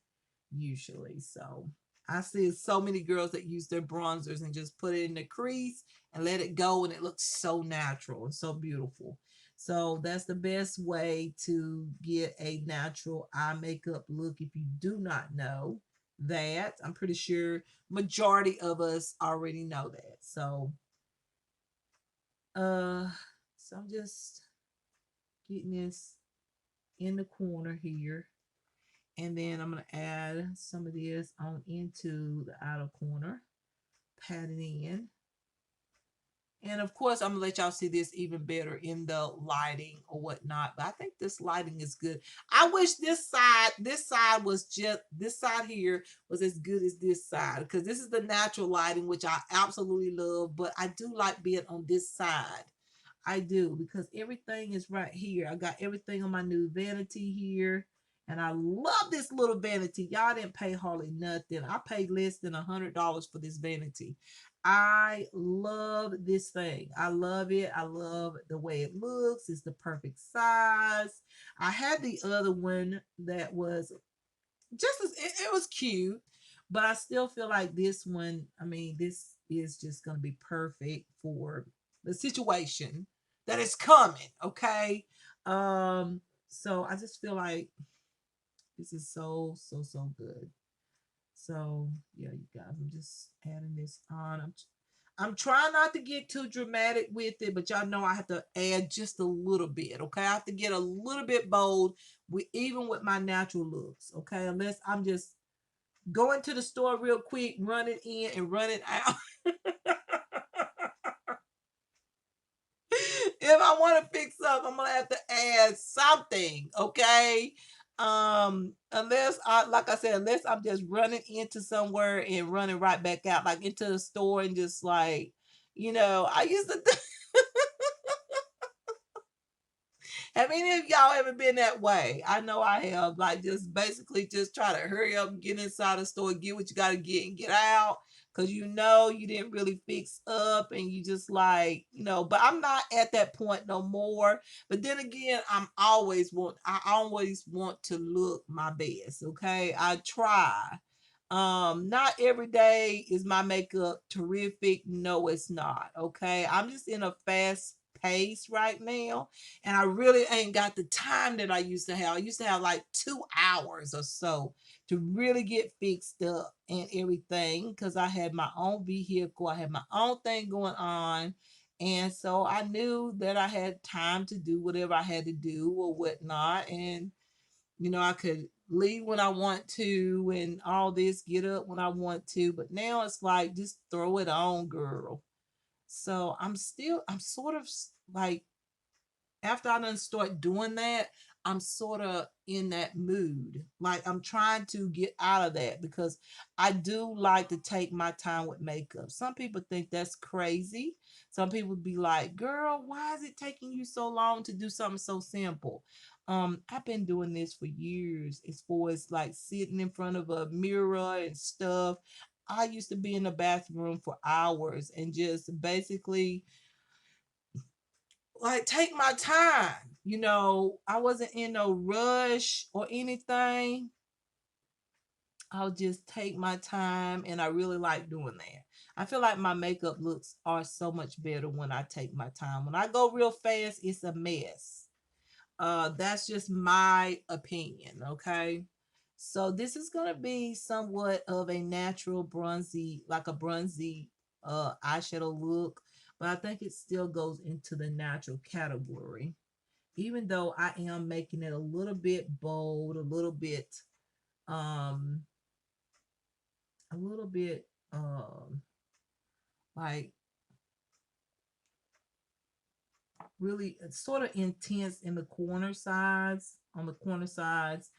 [SPEAKER 1] usually. So I see so many girls that use their bronzers and just put it in the crease and let it go, and it looks so natural and so beautiful. So that's the best way to get a natural eye makeup look. If you do not know that, I'm pretty sure majority of us already know that. Uh so I'm just getting this in the corner here. And then I'm going to add some of this on into the outer corner, pat it in. And of course, I'm going to let y'all see this even better in the lighting or whatnot. But I think this lighting is good. I wish this side was just, this side here was as good as this side. Because this is the natural lighting, which I absolutely love. But I do like being on this side. I do, because everything is right here. I got everything on my new vanity here. And I love this little vanity. Y'all didn't pay hardly nothing. I paid less than $100 for this vanity. I love this thing. I love it. I love the way it looks. It's the perfect size. I had the other one that was just as it was cute, but I still feel like this one, I mean, this is just going to be perfect for the situation that is coming. Okay. Um, so I just feel like this is so good. So yeah, you guys, I'm just adding this on. I'm trying not to get too dramatic with it, but y'all know I have to add just a little bit. Okay, I have to get a little bit bold with even with my natural looks. Okay, unless I'm just going to the store real quick, running in and running out. If I want to fix up, I'm gonna have to add something, okay? Unless I, like I said, unless I'm just running into somewhere and running right back out, like into the store and just like, I used to. Have any of y'all ever been that way? I know I have. Like, just basically just try to hurry up and get inside the store, get what you got to get, and get out. Because you didn't really fix up, and you just like, but I'm not at that point no more. But then again, I always want to look my best. Okay. I try. Not every day is my makeup terrific. No, it's not. Okay. I'm just in a fast pace right now, and I really ain't got the time that I used to have. I used to have like 2 hours or so to really get fixed up and everything, because I had my own vehicle, I had my own thing going on. And so I knew that I had time to do whatever I had to do or whatnot. And I could leave when I want to and all this, get up when I want to. But now it's like, just throw it on, girl. So I'm sort of like, after I done start doing that, I'm sort of in that mood. Like, I'm trying to get out of that because I do like to take my time with makeup. Some people think that's crazy. Some people be like, girl, why is it taking you so long to do something so simple? I've been doing this for years as far as like sitting in front of a mirror and stuff. I used to be in the bathroom for hours and just basically like take my time. I wasn't in no rush or anything. I'll just take my time, and I really like doing that. I feel like my makeup looks are so much better when I take my time. When I go real fast, it's a mess. That's just my opinion, okay? So this is gonna be somewhat of a natural bronzy, like a bronzy eyeshadow look, but I think it still goes into the natural category. Even though I am making it a little bit bold, um a little bit like really sort of intense in the corner sides, on the corner sides.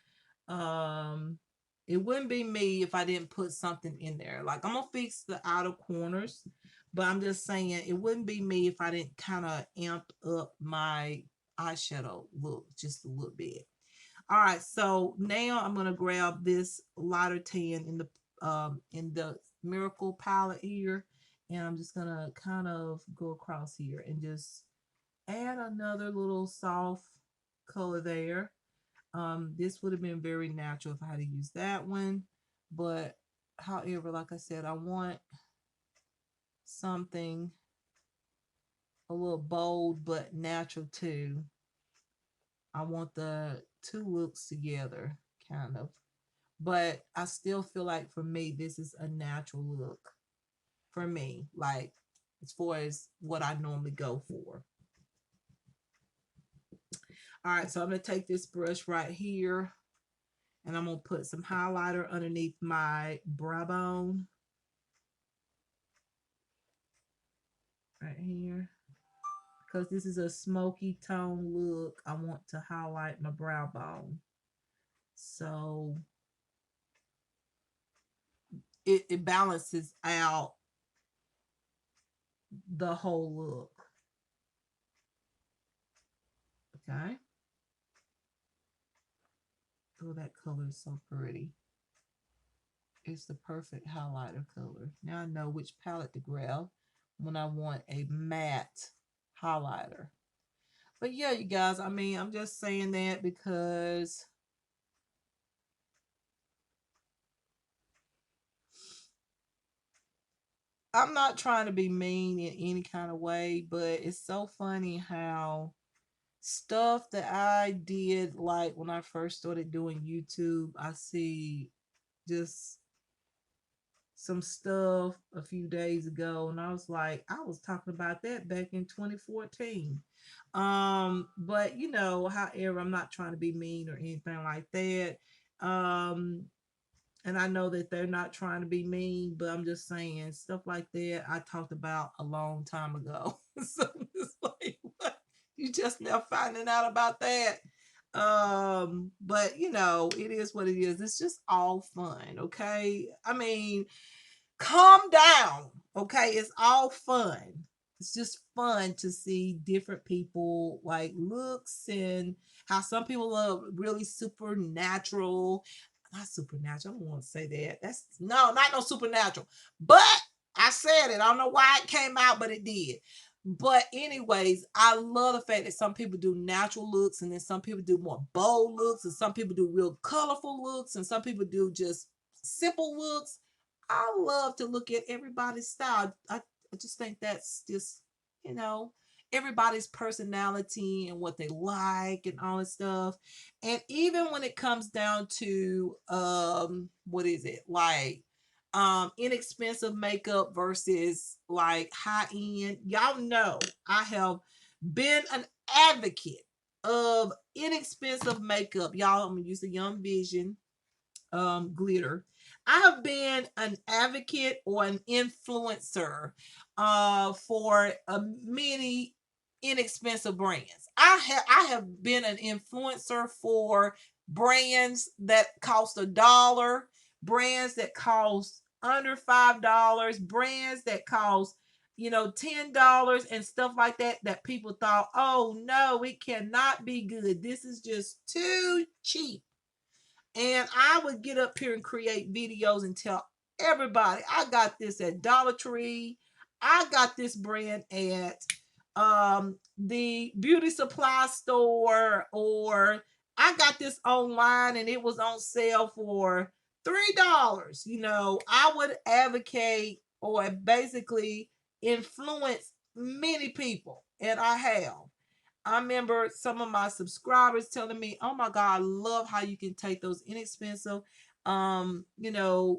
[SPEAKER 1] um it wouldn't be me if I didn't put something in there. Like, I'm gonna fix the outer corners, but I'm just saying it wouldn't be me if I didn't kind of amp up my eyeshadow look just a little bit. All right, so now I'm gonna grab this lighter tan in the Miracle palette here, and I'm just gonna kind of go across here and just add another little soft color there. This would have been very natural if I had to use that one, but however, like I said, I want something a little bold but natural too. I want the two looks together, kind of. But I still feel like for me, this is a natural look for me, like as far as what I normally go for. All right, so I'm gonna take this brush right here, and I'm gonna put some highlighter underneath my brow bone right here. Because this is a smoky tone look, I want to highlight my brow bone. So it balances out the whole look. Okay. Oh, that color is so pretty. It's the perfect highlighter color. Now I know which palette to grab when I want a matte highlighter. But yeah, you guys, I mean, I'm just saying that because I'm not trying to be mean in any kind of way, but it's so funny how stuff that I did, like when I first started doing YouTube, I see just some stuff a few days ago, and I was like, I was talking about that back in 2014. But however, I'm not trying to be mean or anything like that. um and I know that they're not trying to be mean, but I'm just saying stuff like that I talked about a long time ago. So it's like, what? You just now finding out about that? But it is what it is. It's just all fun, okay? I mean, calm down, okay? It's all fun. It's just fun to see different people like looks, and how some people are really supernatural. Not supernatural, I don't want to say that. That's no, not no supernatural. But I said it. I don't know why it came out, but it did. But anyways, I love the fact that some people do natural looks, and then some people do more bold looks, and some people do real colorful looks, and some people do just simple looks. I love to look at everybody's style. I just think that's just, you know, everybody's personality and what they like and all that stuff. And even when it comes down to what is it? Like inexpensive makeup versus like high end. Y'all know I have been an advocate of inexpensive makeup. Y'all, I'm gonna use the Young Vision glitter. I have been an advocate or an influencer for many inexpensive brands. I have been an influencer for brands that cost $1, brands that cost under $5, brands that cost $10 and stuff like that, that people thought, oh no, it cannot be good, this is just too cheap. And I would get up here and create videos and tell everybody, I got this at Dollar Tree. I got this brand at the beauty supply store, or I got this online and it was on sale for $3. I would advocate or basically influence many people, and I have. I remember some of my subscribers telling me, "Oh my God, I love how you can take those inexpensive,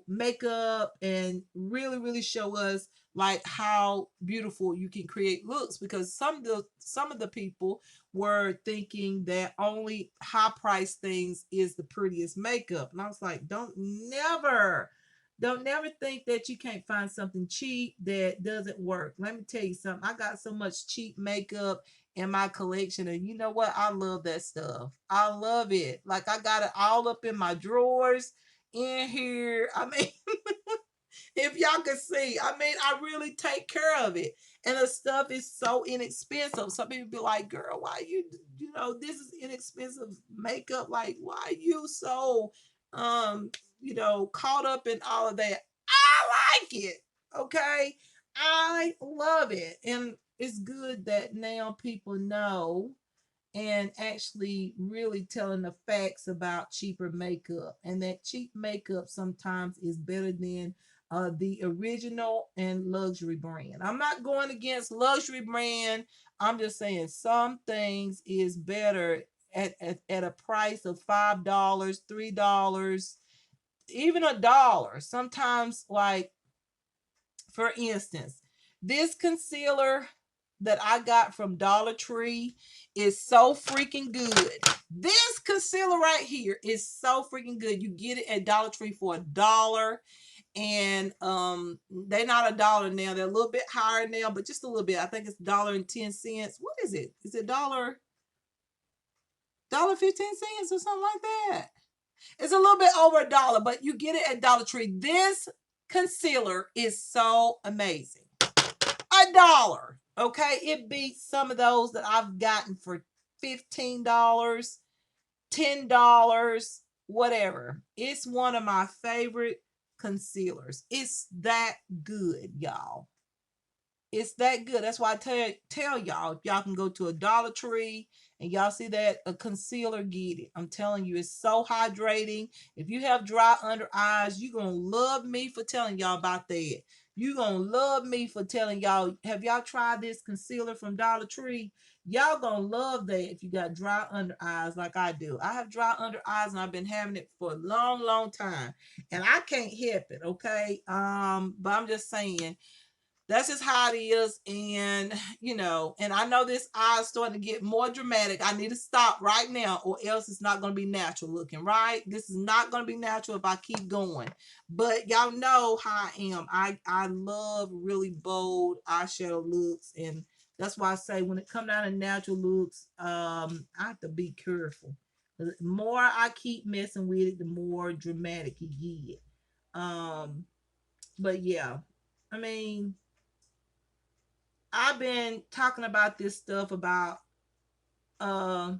[SPEAKER 1] makeup and really, really show us like how beautiful you can create looks." Because some of the people were thinking that only high price things is the prettiest makeup, and I was like, don't never think that you can't find something cheap that doesn't work. Let me tell you something. I got so much cheap makeup in my collection, and you know what? I love that stuff. I love it. Like, I got it all up in my drawers in here. I mean, if y'all can see, I mean, I really take care of it. And the stuff is so inexpensive. Some people be like, "Girl, why this is inexpensive makeup. Like, why are you so caught up in all of that?" I like it. Okay. I love it. And it's good that now people know and actually really telling the facts about cheaper makeup, and that cheap makeup sometimes is better than the original and luxury brand. I'm not going against luxury brand. I'm just saying some things is better at a price of $5, $3, even $1. Sometimes, like, for instance, this concealer that I got from Dollar Tree is so freaking good. This concealer right here is so freaking good. You get it at Dollar Tree for $1. And they're not $1 now. They're a little bit higher now, but just a little bit. I think it's $1.10. What is it? Is it $1.15 or something like that? It's a little bit over $1, but you get it at Dollar Tree. This concealer is so amazing. $1. Okay. It beats some of those that I've gotten for $15, $10, whatever. It's one of my favorite concealers. It's that good, y'all. It's that good. That's why I tell y'all, if y'all can go to a Dollar Tree and y'all see that a concealer, get it. I'm telling you, it's so hydrating. If you have dry under eyes, you're gonna love me for telling y'all about that. You're gonna love me for telling y'all. Have y'all tried this concealer from Dollar Tree? Y'all gonna love that if you got dry under eyes like I do. I have dry under eyes and I've been having it for a long, long time. And I can't help it, okay? But I'm just saying that's just how it is. And and I know this eye is starting to get more dramatic. I need to stop right now, or else it's not going to be natural looking, right? This is not going to be natural if I keep going. But y'all know how I am. I love really bold eyeshadow looks, and that's why I say when it comes down to natural looks, I have to be careful. The more I keep messing with it, the more dramatic it get. But yeah, I mean, I've been talking about this stuff about uh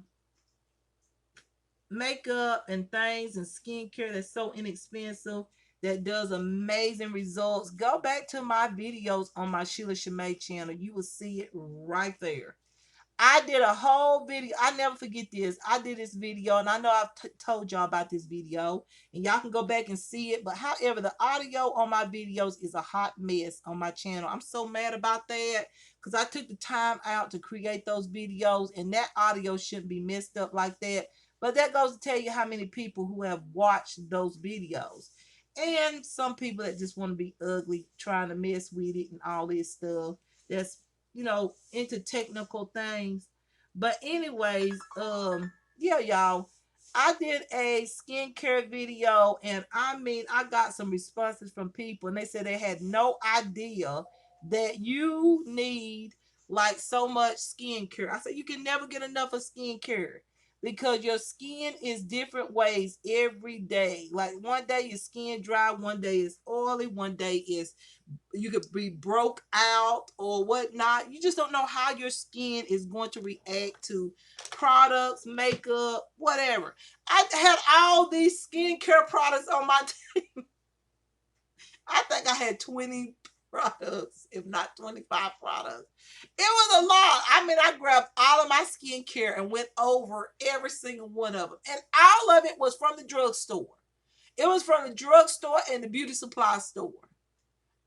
[SPEAKER 1] makeup and things and skincare that's so inexpensive that does amazing results. Go back to my videos on my Sheila Shemay channel. You will see it right there. I did a whole video. I never forget this. I did this video, and I know I've told y'all about this video, and y'all can go back and see it. But however, the audio on my videos is a hot mess on my channel. I'm so mad about that because I took the time out to create those videos, and that audio shouldn't be messed up like that. But that goes to tell you how many people who have watched those videos. And some people that just want to be ugly, trying to mess with it and all this stuff. That's into technical things. But anyways, yeah, y'all. I did a skincare video, and I mean, I got some responses from people, and they said they had no idea that you need like so much skincare. I said you can never get enough of skincare because your skin is different ways every day. Like one day your skin dry, one day is oily, one day is you could be broke out or whatnot. You just don't know how your skin is going to react to products, makeup, whatever. I had all these skincare products on my I think I had 20 products, if not 25 products. It was a lot. I mean, I grabbed all of my skincare and went over every single one of them. And all of it was from the drugstore. It was from the drugstore and the beauty supply store.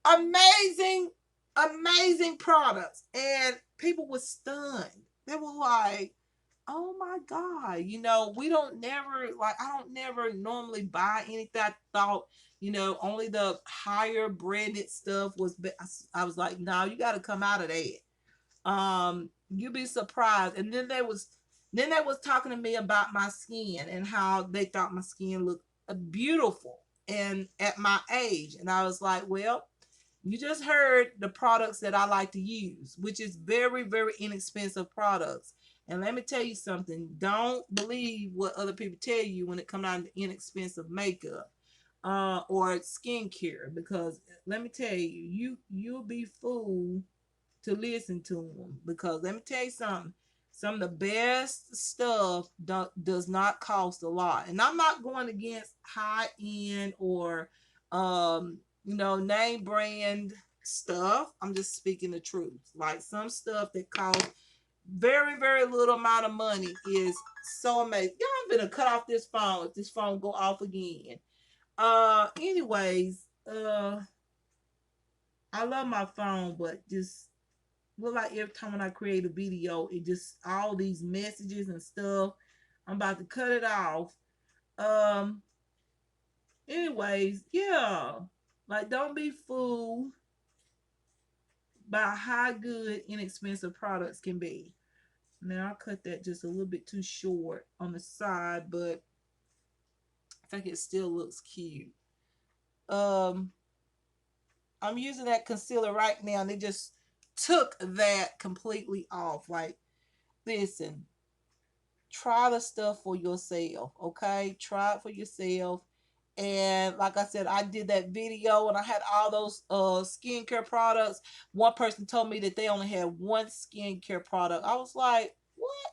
[SPEAKER 1] Amazing, amazing products. And people were stunned. They were like, oh my God, we don't never, like, I don't never normally buy anything. I thought, only the higher branded stuff was, I was like, no, you got to come out of that. You'd be surprised. And then they was talking to me about my skin and how they thought my skin looked beautiful and at my age. And I was like, well, you just heard the products that I like to use, which is very, very inexpensive products. And let me tell you something. Don't believe what other people tell you when it comes down to inexpensive makeup or skincare, because let me tell you, you'll be fooled to listen to them. Because let me tell you something. Some of the best stuff does not cost a lot. And I'm not going against high end or name brand stuff. I'm just speaking the truth. Like some stuff that costs very, very little amount of money is so amazing. Y'all, I'm gonna cut off this phone if this phone go off again. Anyways, I love my phone, but just look like every time when I create a video, it just all these messages and stuff. I'm about to cut it off. Um, anyways, yeah. Like don't be fooled by how good inexpensive products can be. Now I cut that just a little bit too short on the side, but I think it still looks cute. Um, I'm using that concealer right now, and they just took that completely off. Like, listen, try the stuff for yourself, okay? Try it for yourself. And like I said, I did that video and I had all those skincare products. One person told me that they only had one skincare product. I was like, what?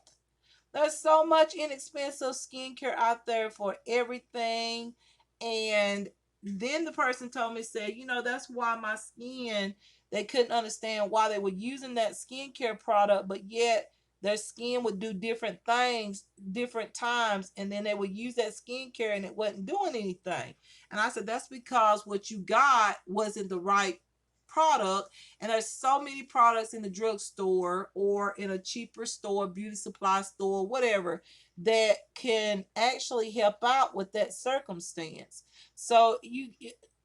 [SPEAKER 1] There's so much inexpensive skincare out there for everything. And then the person told me, said, that's why my skin, they couldn't understand why they were using that skincare product, but yet their skin would do different things different times. And then they would use that skincare and it wasn't doing anything. And I said, that's because what you got wasn't the right product. And there's so many products in the drugstore or in a cheaper store, beauty supply store, whatever, that can actually help out with that circumstance. So you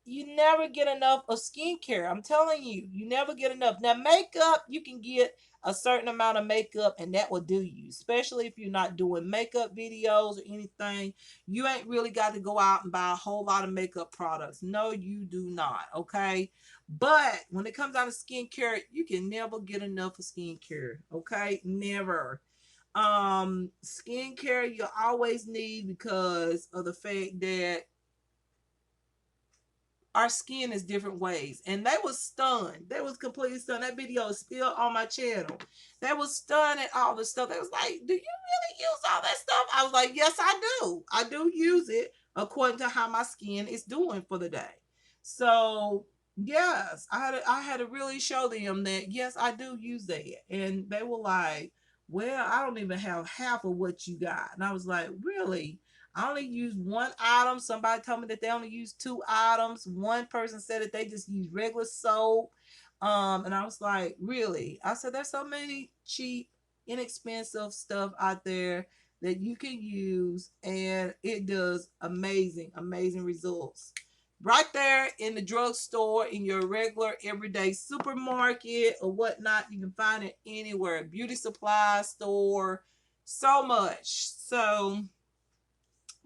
[SPEAKER 1] never get enough of skincare. I'm telling you, you never get enough. Now makeup, you can get a certain amount of makeup and that will do you, especially if you're not doing makeup videos or anything. You ain't really got to go out and buy a whole lot of makeup products. No, you do not. Okay. But when it comes down to skincare, you can never get enough of skincare. Okay, never. Skincare you always need because of the fact that our skin is different ways. And they was stunned. They was completely stunned. That video is still on my channel. They was stunned at all the stuff. They was like, do you really use all that stuff? I was like, yes, I do. I do use it according to how my skin is doing for the day. So yes, I had to really show them that yes, I do use that. And they were like, well, I don't even have half of what you got. And I was like, really? I only use one item. Somebody told me that they only use two items. One person said that they just use regular soap. And I was like, really? I said, there's so many cheap, inexpensive stuff out there that you can use, and it does amazing, amazing results. Right there in the drugstore, in your regular everyday supermarket or whatnot, you can find it anywhere. Beauty supply store, so much. So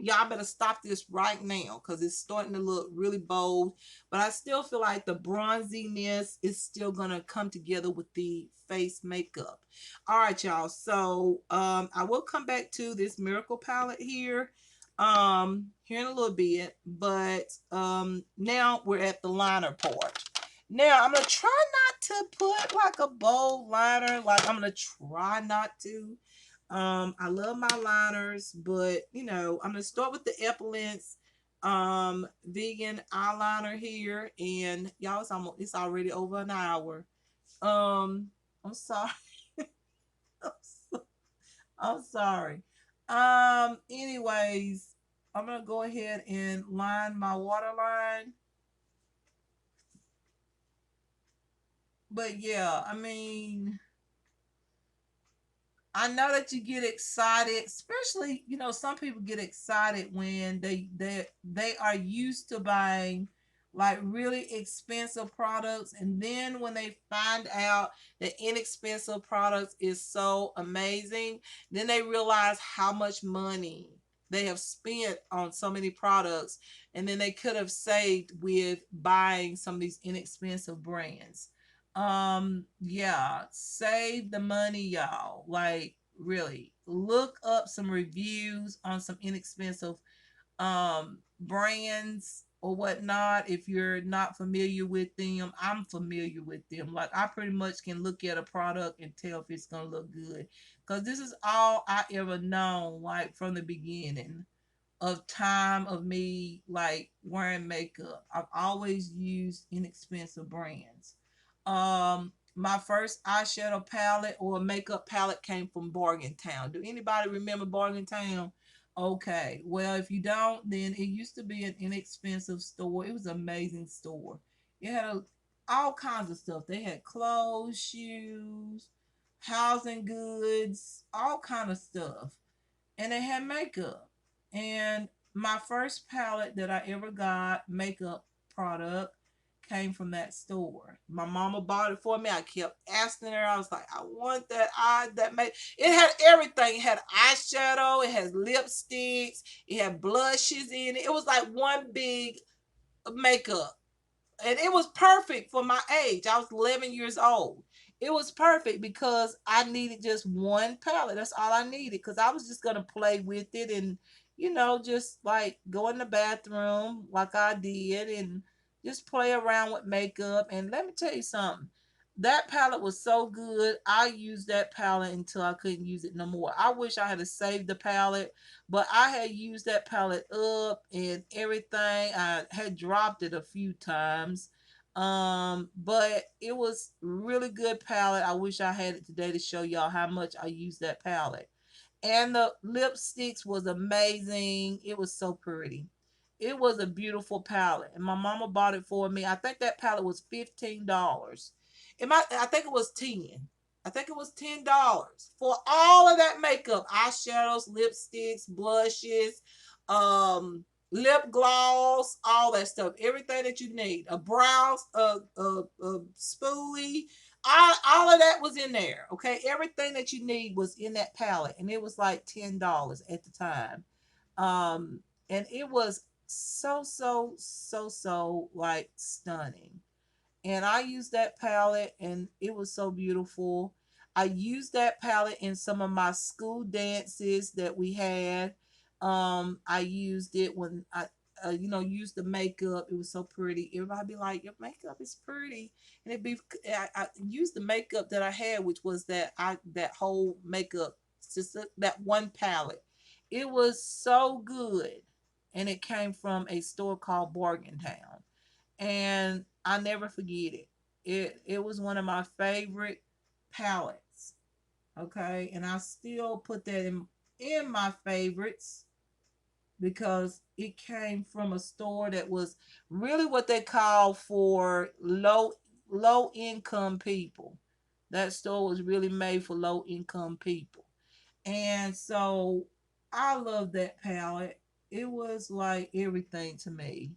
[SPEAKER 1] y'all better stop this right now because it's starting to look really bold, but I still feel like the bronziness is still gonna come together with the face makeup. All right, y'all, so I will come back to this miracle palette here here in a little bit, but now we're at the liner part. Now I'm gonna try not to put like a bold liner, like I'm gonna try not to. I love my liners, but I'm gonna start with the Epilence vegan eyeliner here, and y'all, it's already over an hour. I'm sorry. I'm sorry. Anyways, I'm gonna go ahead and line my waterline. But yeah, I mean, I know that you get excited, especially some people get excited when they are used to buying like really expensive products, and then when they find out that inexpensive products is so amazing, then they realize how much money they have spent on so many products, and then they could have saved with buying some of these inexpensive brands. Yeah, save the money, y'all. Like, really, look up some reviews on some inexpensive brands or whatnot. If you're not familiar with them, I'm familiar with them. Like, I pretty much can look at a product and tell if it's gonna look good, because this is all I ever known, like from the beginning of time of me like wearing makeup. I've always used inexpensive brands. My first eyeshadow palette or makeup palette came from Bargain Town. Do anybody remember Bargain Town? Okay. Well, if you don't, then it used to be an inexpensive store. It was an amazing store. It had all kinds of stuff. They had clothes, shoes, housing goods, all kind of stuff, and they had makeup. And my first palette that I ever got, makeup product, came from that store. My mama bought it for me. I kept asking her. I was like, I want that eye that made it had everything. It had eyeshadow, it had lipsticks, it had blushes in it. It was like one big makeup, and it was perfect for my age. I was 11 years old. It was perfect because I needed just one palette. That's all I needed, because I was just gonna play with it and just like go in the bathroom like I did and just play around with makeup. And let me tell you something. That palette was so good. I used that palette until I couldn't use it no more. I wish I had saved the palette, but I had used that palette up and everything. I had dropped it a few times. But it was really good palette. I wish I had it today to show y'all how much I use that palette. And the lipsticks was amazing. It was so pretty. It was a beautiful palette, and my mama bought it for me. I think that palette was $15. I think it was 10. I think it was $10 for all of that makeup, eyeshadows, lipsticks, blushes, lip gloss, all that stuff, everything that you need, a brows, a spoolie, all of that was in there. Okay, everything that you need was in that palette, and it was like $10 at the time. Um, and it was so like stunning. And I used that palette, and it was so beautiful. I used that palette in some of my school dances that we had. I used it when I used the makeup. It was so pretty. Everybody be like, your makeup is pretty. And I used the makeup that I had, which was that whole makeup, just that one palette. It was so good. And it came from a store called Bargain Town, and I never forget it. It was one of my favorite palettes. Okay, and I still put that in my favorites because it came from a store that was really what they call for low income people. That store was really made for low income people. And so I love that palette. It was like everything to me.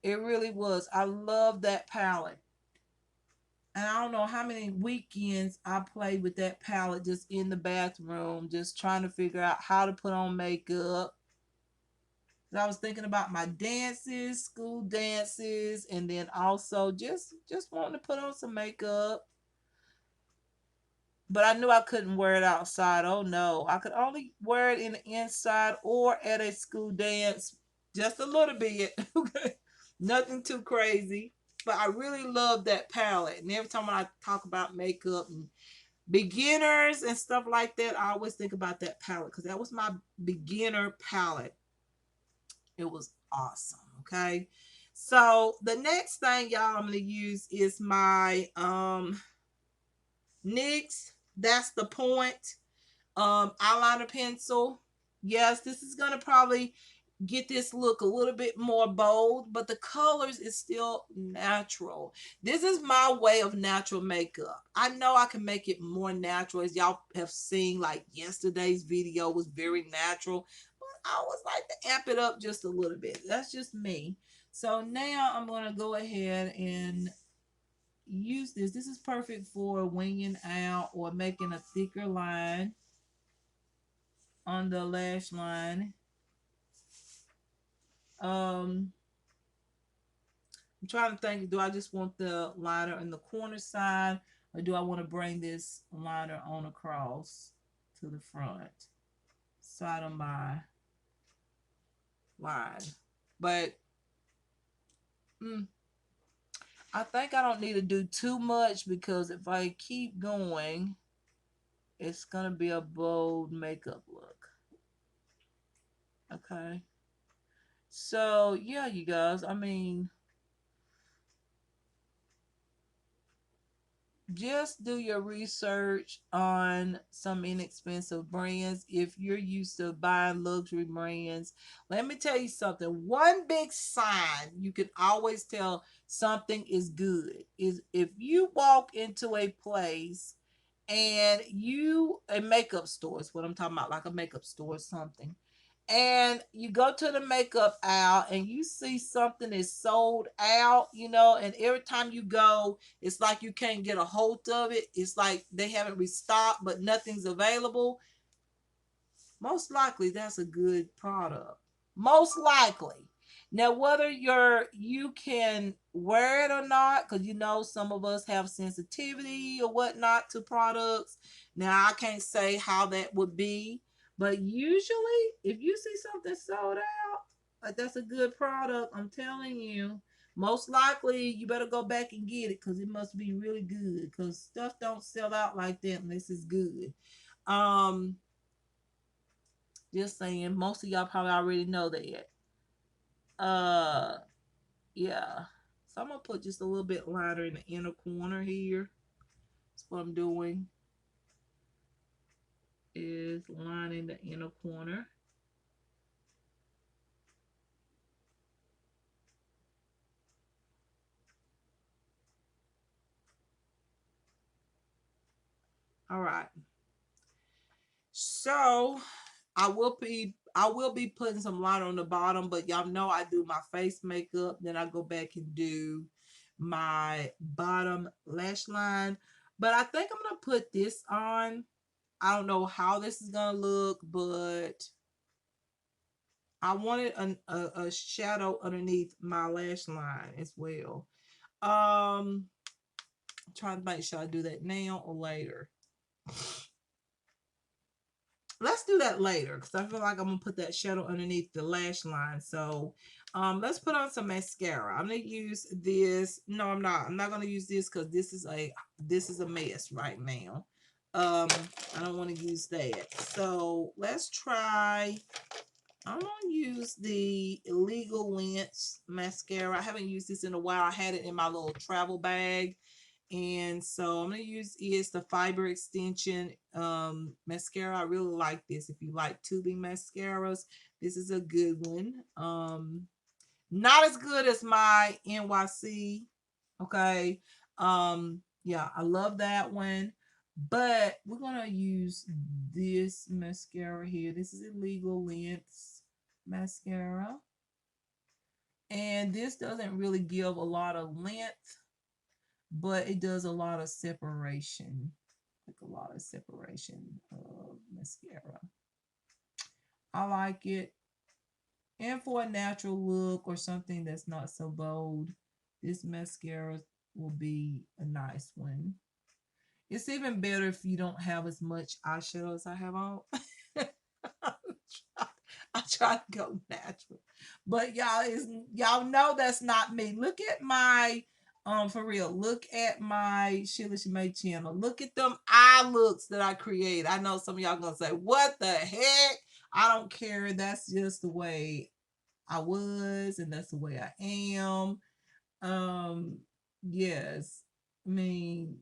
[SPEAKER 1] It really was. I love that palette. And I don't know how many weekends I played with that palette just in the bathroom, just trying to figure out how to put on makeup. I was thinking about my dances, school dances, and then also just wanting to put on some makeup. But I knew I couldn't wear it outside. Oh no, I could only wear it in the inside or at a school dance, just a little bit. Nothing too crazy. But I really love that palette. And every time I talk about makeup and beginners and stuff like that, I always think about that palette because that was my beginner palette. It was awesome. Okay. So the next thing, y'all, I'm gonna use is my NYX. That's the point eyeliner pencil. Yes, this is gonna probably get this look a little bit more bold, but the colors is still natural. This is my way of natural makeup. I know I can make it more natural, as y'all have seen. Like yesterday's video was very natural, but I always like to amp it up just a little bit. That's just me. So now I'm going to go ahead and use this. This is perfect for winging out or making a thicker line on the lash line. I'm trying to think, do I just want the liner in the corner side, or do I want to bring this liner on across to the front side of my line? But I think I don't need to do too much, because if I keep going, it's going to be a bold makeup look. Okay. So, yeah, you guys, I mean, just do your research on some inexpensive brands. If you're used to buying luxury brands, let me tell you something. One big sign you can always tell something is good is if you walk into a place and a makeup store is what I'm talking about, like a makeup store or something, and you go to the makeup aisle and you see something is sold out, and every time you go, it's like you can't get a hold of it. It's like they haven't restocked, but nothing's available. Most likely that's a good product. Most likely. Now, whether you can wear it or not, because some of us have sensitivity or whatnot to products. Now, I can't say how that would be, but usually if you see something sold out, like that's a good product, I'm telling you. Most likely you better go back and get it, because it must be really good, because stuff don't sell out like that unless it's good. Um, just saying, most of y'all probably already know that. Uh, yeah. So I'm gonna put just a little bit lighter in the inner corner here. That's what I'm doing. Is lining the inner corner. All right. So I will be putting some liner on the bottom, but y'all know I do my face makeup, then I go back and do my bottom lash line. But I think I'm gonna put this on. I don't know how this is gonna look, but I wanted a shadow underneath my lash line as well. I'm trying to think, should I do that now or later? Let's do that later, because I feel like I'm gonna put that shadow underneath the lash line. So let's put on some mascara. I'm gonna use this. No, I'm not. I'm not gonna use this, because this is a mess right now. I don't want to use that. So let's try. I'm gonna use the Illegal Lens mascara. I haven't used this in a while. I had it in my little travel bag, and so I'm gonna use the Fiber Extension mascara. I really like this. If you like tubing mascaras, this is a good one. Not as good as my NYC. Okay. Yeah, I love that one. But we're gonna use this mascara here. This is Illegal Lens mascara. And this doesn't really give a lot of length, but it does a lot of separation. Like a lot of separation of mascara. I like it. And for a natural look or something that's not so bold, this mascara will be a nice one. It's even better if you don't have as much eyeshadow as I have on. I try to go natural, but y'all know that's not me. Look at my for real. Look at my Sheila Shimay channel. Look at them eye looks that I create. I know some of y'all gonna say, "What the heck?" I don't care. That's just the way I was, and that's the way I am. Yes. I mean,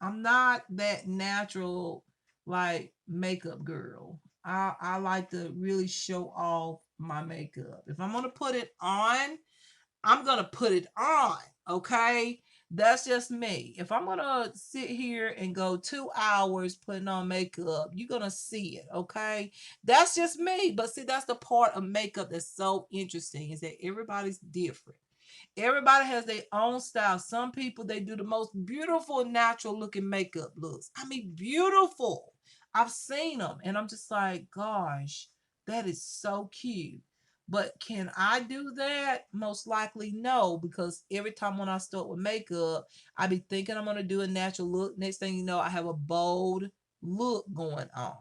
[SPEAKER 1] I'm not that natural like makeup girl. I like to really show off my makeup. If I'm gonna put it on, I'm gonna put it on. Okay. That's just me. If I'm gonna sit here and go 2 hours putting on makeup, you're gonna see it. Okay. That's just me. But see, that's the part of makeup that's so interesting is that everybody's different. Everybody has their own style. Some people they do the most beautiful natural looking makeup looks. I mean, beautiful. I've seen them, and I'm just like, gosh, that is so cute. But can I do that? Most likely no, because every time when I start with makeup, I be thinking I'm gonna do a natural look. Next thing you know, I have a bold look going on.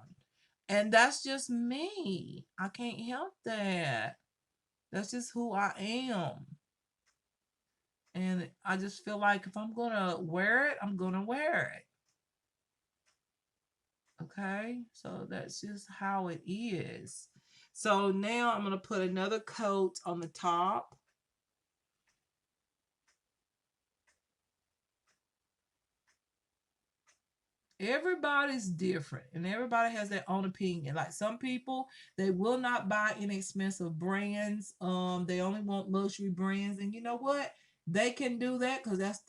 [SPEAKER 1] And that's just me. I can't help that. That's just who I am. And I just feel like if I'm gonna wear it, I'm gonna wear it. Okay, so that's just how it is. So now I'm gonna put another coat on the top. Everybody's different and everybody has their own opinion. Like some people, they will not buy inexpensive brands. They only want luxury brands. And you know what? They can do that because that's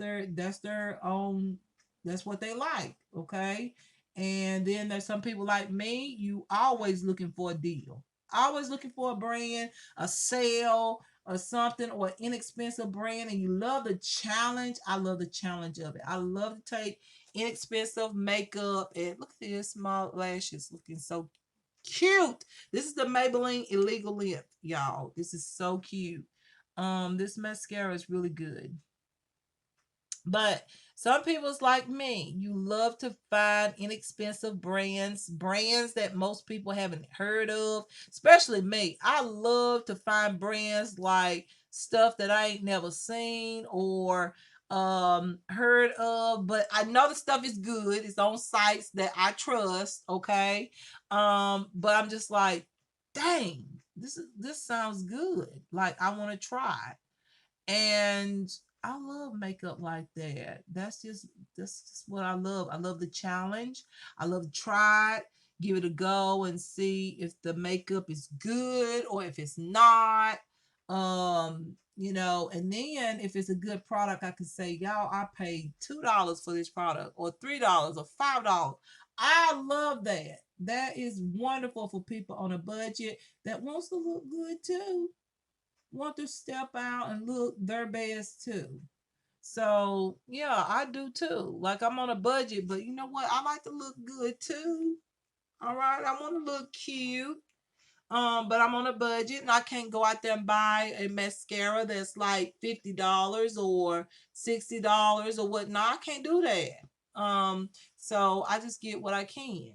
[SPEAKER 1] their own, that's what they like. Okay. And then there's some people like me, you always looking for a deal. Always looking for a brand, a sale or something, or an inexpensive brand, and you love the challenge. I love the challenge of it. I love to take inexpensive makeup. And look at this small lashes looking so cute. This is the Maybelline Illegal Length, y'all. This is so cute. This mascara is really good. But some people's like me. You love to find inexpensive brands that most people haven't heard of, especially me. I love to find brands like stuff that I ain't never seen or heard of, but I know the stuff is good. It's on sites that I trust, okay? But I'm just like, dang, this sounds good. Like I want to try. And I love makeup like that. That's just what I love. I love the challenge. I love to try it, give it a go, and see if the makeup is good or if it's not. And then if it's a good product, I can say, y'all, I paid $2 for this product, or $3, or $5. I love that. That is wonderful for people on a budget that wants to look good too, want to step out and look their best too. So yeah, I do too. Like I'm on a budget, but you know what? I like to look good too. All right, I want to look cute. But I'm on a budget and I can't go out there and buy a mascara that's like $50 or $60 or whatnot. I can't do that. So I just get what I can.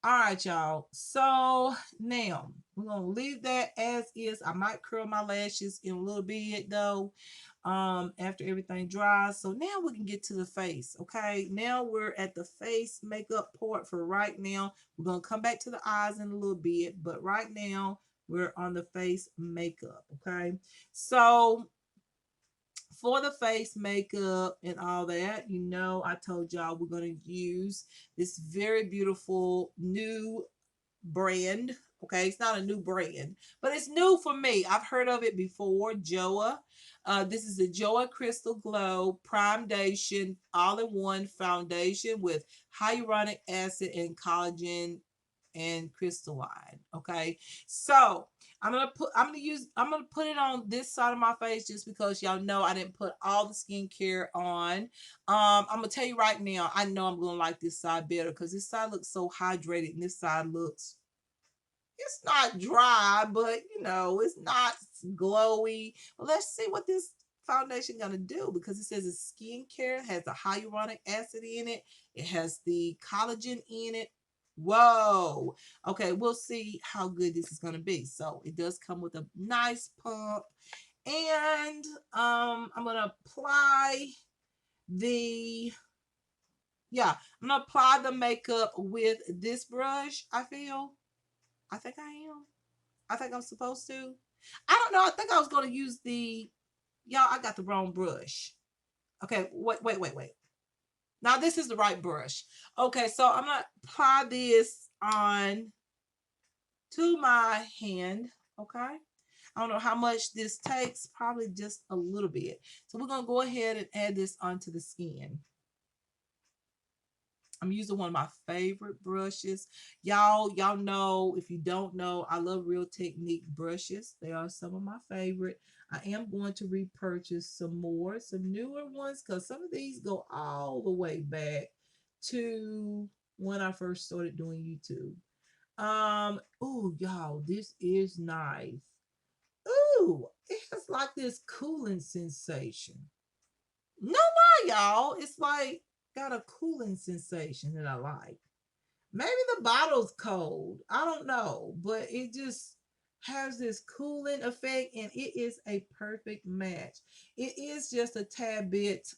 [SPEAKER 1] All right, y'all. So now we're gonna leave that as is. I might curl my lashes in a little bit though, after everything dries. So now we can get to the face. Okay. Now we're at the face makeup part for right now. We're gonna come back to the eyes in a little bit, but right now we're on the face makeup. Okay. So for the face makeup and all that, I told y'all we're going to use this very beautiful new brand. Okay, it's not a new brand, but it's new for me. I've heard of it before. Joah. This is the Joah Crystal Glow Primedation All-in-One Foundation with hyaluronic acid and collagen and crystalline. Okay, so I'm gonna put it on this side of my face just because y'all know I didn't put all the skincare on. I'm gonna tell you right now, I know I'm gonna like this side better because this side looks so hydrated and this side looks, it's not dry, but it's not glowy. Well, let's see what this foundation gonna do, because it says it's skincare, has the hyaluronic acid in it, it has the collagen in it. Whoa. Okay, we'll see how good this is gonna be. So it does come with a nice pump, and I'm gonna apply the yeah, I'm gonna apply the makeup with this brush. I think I am. I think I'm supposed to. I don't know. I think I was going to use y'all, I got the wrong brush. Okay, wait. Now this is the right brush. Okay, so I'm going to apply this on to my hand. Okay. I don't know how much this takes, probably just a little bit. So we're going to go ahead and add this onto the skin. I'm using one of my favorite brushes. Y'all know, if you don't know, I love Real Technique brushes. They are some of my favorite. I am going to repurchase some more, some newer ones, because some of these go all the way back to when I first started doing YouTube. Oh, y'all, this is nice. Ooh, it has like this cooling sensation. No lie, y'all. It's like got a cooling sensation that I like. Maybe the bottle's cold. I don't know, but it just has this cooling effect, and it is a perfect match. It is just a tad bit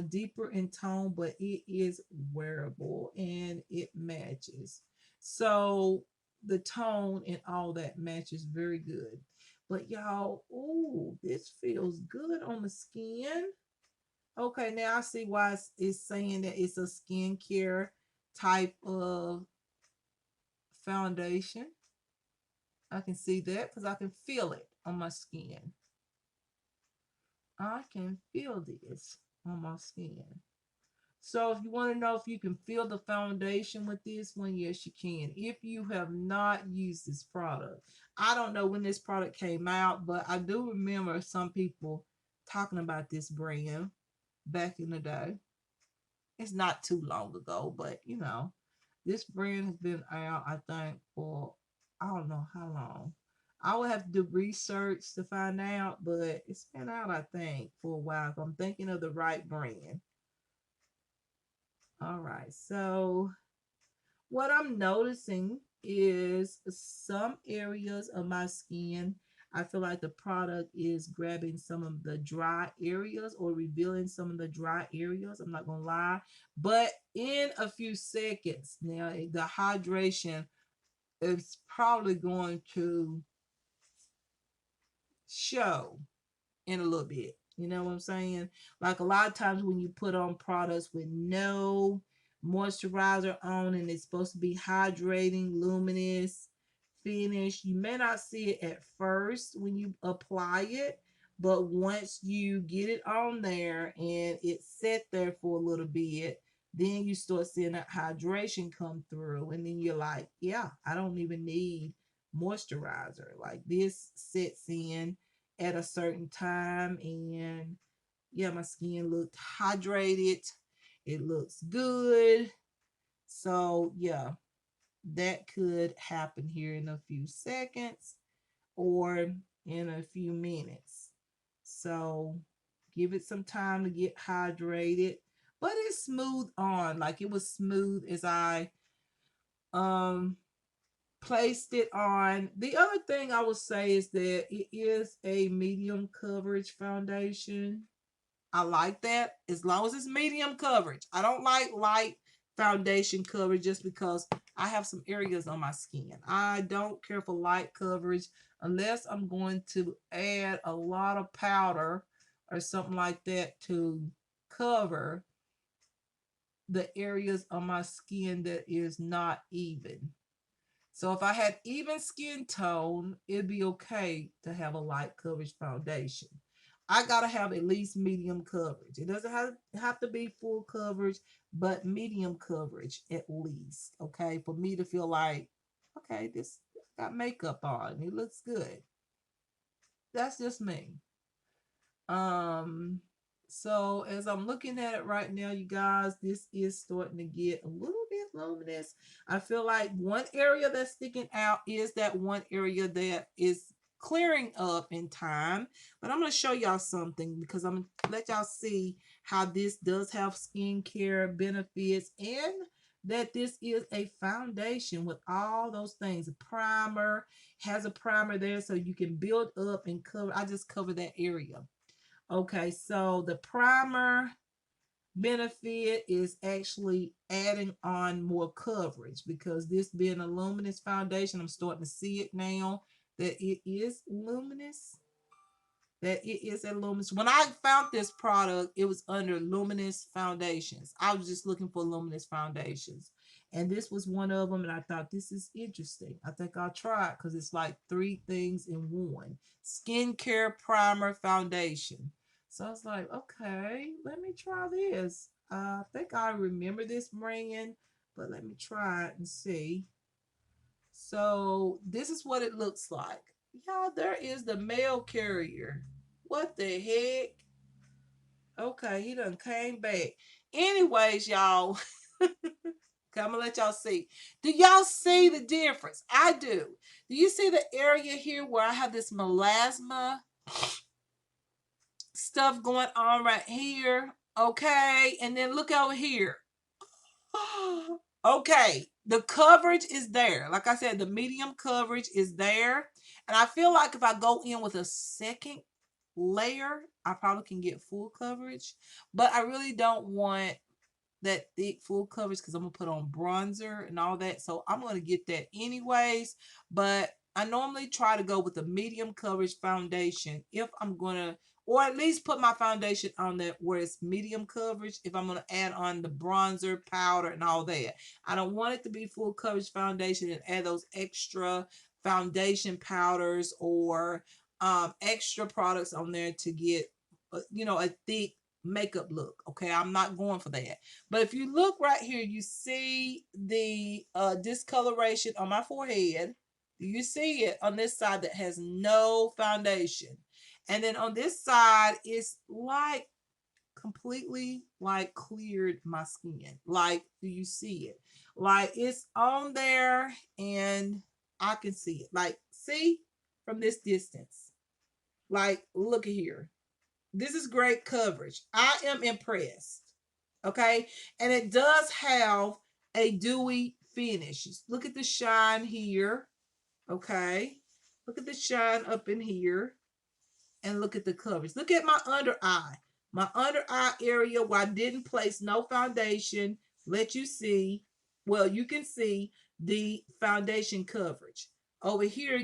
[SPEAKER 1] deeper in tone, but it is wearable and it matches. So the tone and all that matches very good. But y'all, ooh, this feels good on the skin. Okay, now I see why it's saying that it's a skincare type of foundation. I can see that because I can feel it on my skin. I can feel this on my skin. So if you want to know if you can feel the foundation with this one, yes, you can. If you have not used this product, I don't know when this product came out, but I do remember some people talking about this brand back in the day. It's not too long ago, but this brand has been out, I think, for I don't know how long. I would have to do research to find out, but it's been out, I think, for a while. If I'm thinking of the right brand. All right. So what I'm noticing is some areas of my skin, I feel like the product is grabbing some of the dry areas or revealing some of the dry areas. I'm not going to lie. But in a few seconds, now the hydration is probably going to show in a little bit. You know what I'm saying? Like a lot of times when you put on products with no moisturizer on and it's supposed to be hydrating, luminous finish, you may not see it at first when you apply it, but once you get it on there and it's set there for a little bit, then you start seeing that hydration come through, and then you're like, yeah, I don't even need moisturizer. Like this sets in at a certain time, and yeah, my skin looked hydrated, it looks good. So yeah, that could happen here in a few seconds or in a few minutes. So give it some time to get hydrated, but it's smooth on, like it was smooth as I um placed it on. The other thing I would say is that it is a medium coverage foundation. I like that as long as it's medium coverage. I don't like light foundation coverage just because I have some areas on my skin. I don't care for light coverage unless I'm going to add a lot of powder or something like that to cover the areas on my skin that is not even. So if I had even skin tone, it'd be okay to have a light coverage foundation. I gotta have at least medium coverage. It doesn't have to be full coverage, but medium coverage at least. Okay, for me to feel like, okay, this got makeup on. It looks good. That's just me. Um, so as I'm looking at it right now, you guys, this is starting to get a little bit luminous. I feel like one area that's sticking out is that one area that is clearing up in time. But I'm going to show y'all something because I'm going to let y'all see how this does have skincare benefits, and that this is a foundation with all those things. A primer, has a primer there so you can build up and cover. I just cover that area. Okay, so the primer benefit is actually adding on more coverage, because this being a luminous foundation, I'm starting to see it now that it is luminous. That it is a luminous. When I found this product, it was under luminous foundations. I was just looking for luminous foundations. And this was one of them, and I thought this is interesting. I think I'll try it because it's like three things in one: skincare, primer, foundation. So I was like, okay, let me try this. I think I remember this brand, but let me try it and see. So this is what it looks like. Y'all, there is the mail carrier. What the heck? Okay, he done came back. Anyways, y'all, I'm gonna let y'all see. Do y'all see the difference? I do. Do you see the area here where I have this melasma stuff going on right here? Okay, and then look over here. Okay, the coverage is there. Like I said, the medium coverage is there. And I feel like if I go in with a second layer, I probably can get full coverage. But I really don't want that thick full coverage because I'm gonna put on bronzer and all that. So I'm gonna get that anyways. But I normally try to go with a medium coverage foundation if I'm gonna, or at least put my foundation on that where it's medium coverage if I'm gonna add on the bronzer, powder, and all that. I don't want it to be full coverage foundation and add those extra foundation powders or extra products on there to get a thick makeup look. Okay, I'm not going for that. But if you look right here, you see the discoloration on my forehead. You see it on this side that has no foundation. And then on this side, it's like completely like cleared my skin. Like, do you see it? Like it's on there and I can see it. Like, see from this distance. Like, look at here. This is great coverage. I am impressed. Okay. And it does have a dewy finish. Look at the shine here. Okay. Look at the shine up in here. And look at the coverage. Look at my under eye. My under eye area where I didn't place no foundation. Let you see. Well, you can see the foundation coverage. Over here,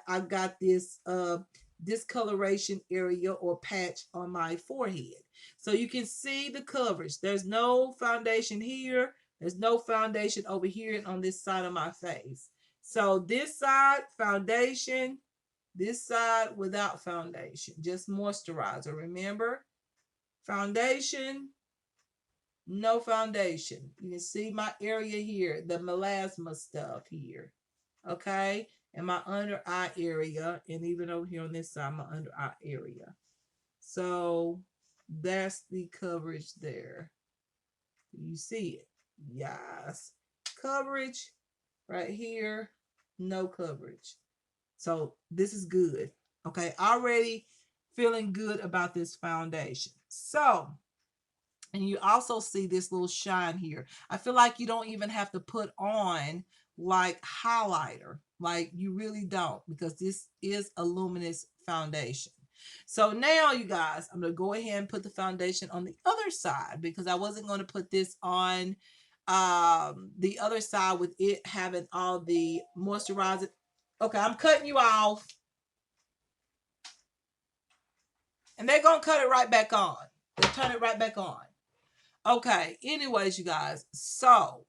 [SPEAKER 1] I've got this discoloration area or patch on my forehead. So you can see the coverage. There's no foundation here. There's no foundation over here and on this side of my face. So this side, foundation, this side without foundation, just moisturizer. Remember, foundation, no foundation. You can see my area here, the melasma stuff here. Okay, and my under eye area, and even over here on this side, my under eye area. So that's the coverage there. You see it? Yes. Coverage right here, no coverage. So this is good. Okay, already feeling good about this foundation. So, and you also see this little shine here. I feel like you don't even have to put on like highlighter. Like you really don't, because this is a luminous foundation. So now you guys, I'm going to go ahead and put the foundation on the other side because I wasn't going to put this on the other side with it having all the moisturizer. Okay, I'm cutting you off. And they're going to cut it right back on. They'll turn it right back on. Okay, anyways, you guys. So,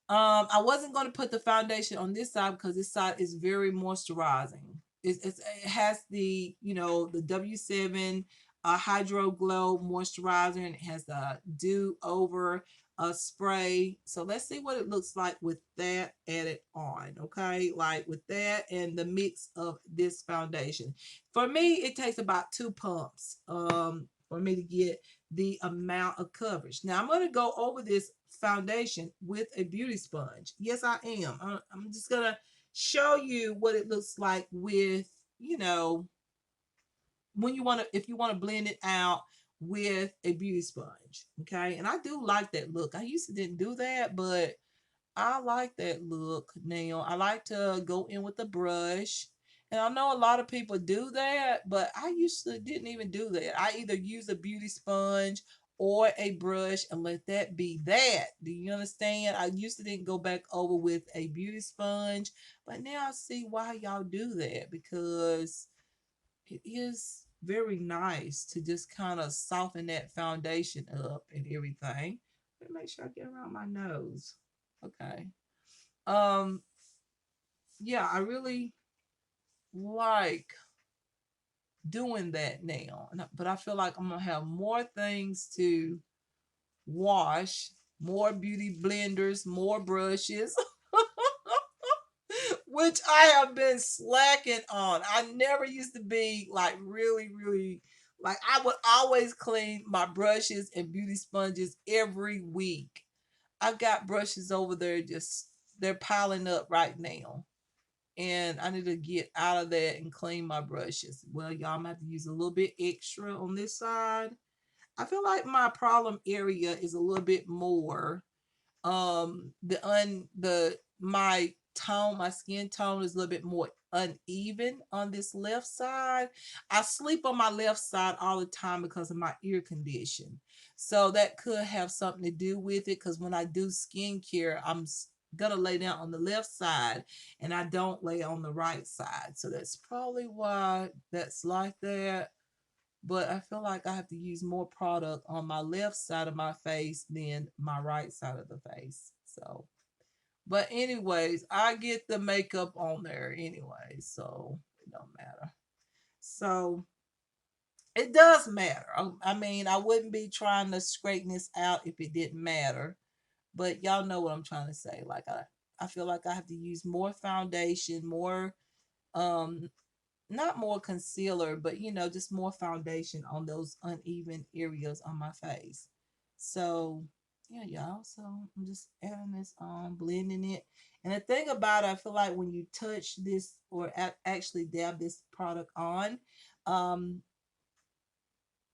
[SPEAKER 1] I wasn't going to put the foundation on this side because this side is very moisturizing. It has the, the W7 Hydro Glow moisturizer, and it has the Dew Over spray. So let's see what it looks like with that added on. Okay, like with that and the mix of this foundation. For me, it takes about 2 pumps for me to get the amount of coverage. Now I'm going to go over this foundation with a beauty sponge. Yes, I am. I'm just going to show you what it looks like with, when you want to, if you want to blend it out with a beauty sponge. Okay. And I do like that look. I used to didn't do that, but I like that look now. I like to go in with a brush. And I know a lot of people do that, but I usually didn't even do that. I either use a beauty sponge or a brush and let that be that. Do you understand? I used to didn't go back over with a beauty sponge, but now I see why y'all do that, because it is very nice to just kind of soften that foundation up and everything. Let me make sure I get around my nose. Okay. Um, yeah, I really like doing that now. But I feel like I'm gonna have more things to wash, more beauty blenders, more brushes, which I have been slacking on. I never used to be like really like I would always clean my brushes and beauty sponges every week. I got brushes over there just they're piling up right now. And I need to get out of that and clean my brushes. Well, y'all, I'm gonna have to use a little bit extra on this side. I feel like my problem area is a little bit more the my tone, my skin tone is a little bit more uneven on this left side. I sleep on my left side all the time because of my ear condition, so that could have something to do with it, because when I do skincare, gonna lay down on the left side and I don't lay on the right side, so that's probably why that's like that. But I feel like I have to use more product on my left side of my face than my right side of the face. So, but anyways, I get the makeup on there anyway, so it don't matter. So it does matter. I mean, I wouldn't be trying to straighten this out if it didn't matter. But y'all know what I'm trying to say. Like I feel like I have to use more foundation, more um not more concealer, but just more foundation on those uneven areas on my face. So yeah, y'all. So I'm just adding this on, blending it. And the thing about it, I feel like when you touch this or actually dab this product on, um,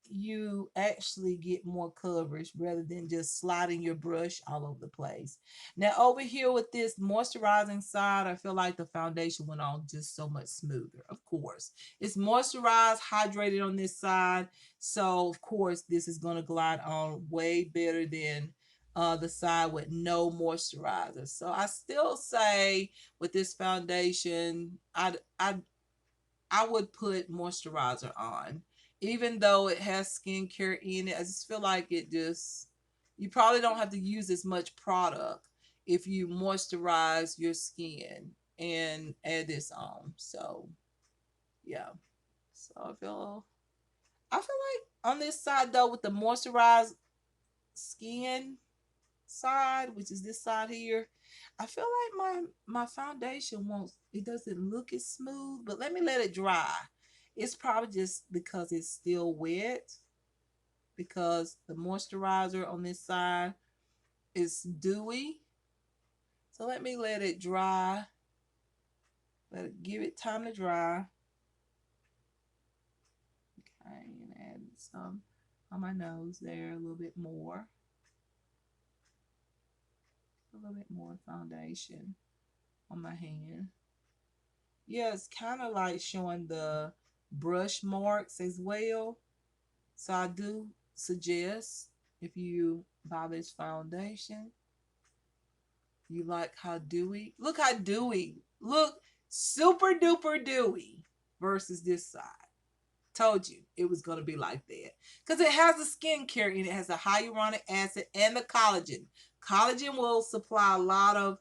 [SPEAKER 1] you actually get more coverage rather than just sliding your brush all over the place. Now over here with this moisturizing side, I feel like the foundation went on just so much smoother. Of course, it's moisturized, hydrated on this side, so of course this is going to glide on way better than the side with no moisturizer. So I still say with this foundation, I would put moisturizer on. Even though it has skincare in it, I just feel like you probably don't have to use as much product if you moisturize your skin and add this on. So, yeah. So I feel like on this side though, with the moisturized skin side, which is this side here, I feel like my foundation won't it doesn't look as smooth, but let me let it dry. It's probably just because it's still wet, because the moisturizer on this side is dewy. So let me let it dry. Let it give it time to dry. Okay, and add some on my nose there, a little bit more. A little bit more foundation on my hand. Yeah, it's kind of like showing the brush marks as well. So I do suggest, if you buy this foundation, you like how dewy. Look how dewy. Look super duper dewy versus this side. Told you it was going to be like that. Because it has the skincare in it. It has the hyaluronic acid and the collagen. Collagen will supply a lot of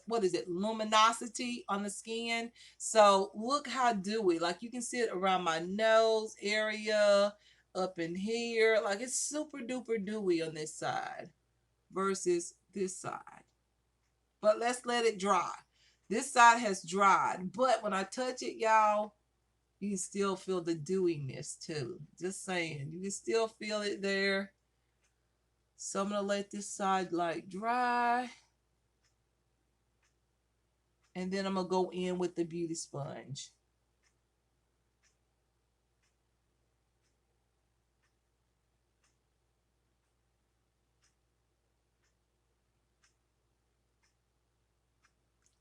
[SPEAKER 1] what is it, luminosity on the skin. So look how dewy. Like you can see it around my nose area, up in here. Like it's super duper dewy on this side versus this side. But let's let it dry. This side has dried, but when I touch it, y'all, you can still feel the dewiness too. Just saying, you can still feel it there. So I'm gonna let this side like dry, and then I'm gonna go in with the beauty sponge.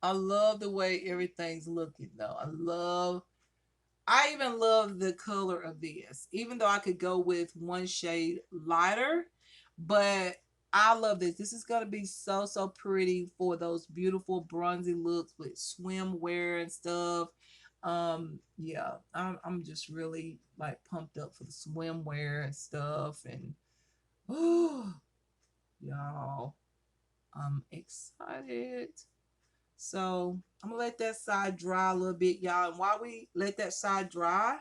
[SPEAKER 1] I love the way everything's looking though. I even love the color of this, even though I could go with one shade lighter, but I love this. This is going to be so pretty for those beautiful bronzy looks with swimwear and stuff. Yeah, I'm just really like pumped up for the swimwear and stuff. And oh, y'all, I'm excited. So I'm gonna let that side dry a little bit, y'all. And while we let that side dry,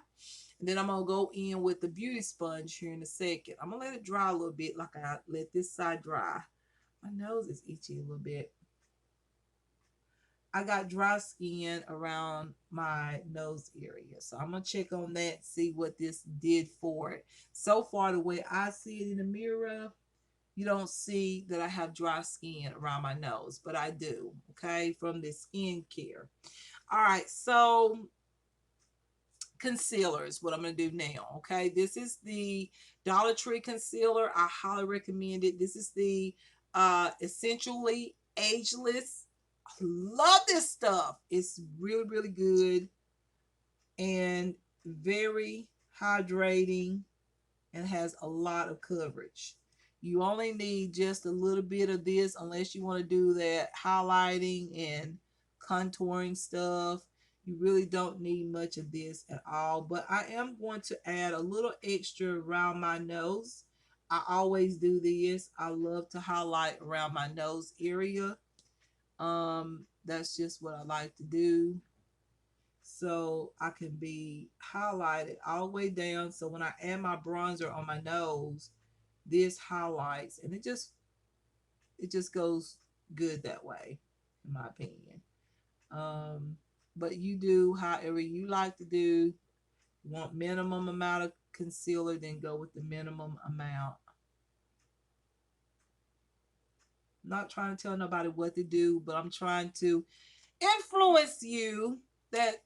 [SPEAKER 1] and then I'm gonna go in with the beauty sponge here in a second. I'm gonna let it dry a little bit, like I let this side dry. My nose is itchy a little bit. I got dry skin around my nose area. So I'm gonna check on that, see what this did for it. So far, the way I see it in the mirror, you don't see that I have dry skin around my nose, but I do, okay, from the skincare. All right, so concealers, what I'm going to do now, okay? This is the Dollar Tree concealer. I highly recommend it. This is the Essentially Ageless. I love this stuff. It's really, really good and very hydrating and has a lot of coverage. You only need just a little bit of this unless you want to do that highlighting and contouring stuff. You really don't need much of this at all, but I am going to add a little extra around my nose. I always do this. I love to highlight around my nose area. That's just what I like to do. So I can be highlighted all the way down. So when I add my bronzer on my nose, this highlights, and it just goes good that way, in my opinion. Um, but you do however you like to do. You want minimum amount of concealer, then go with the minimum amount. I'm not trying to tell nobody what to do, but I'm trying to influence you that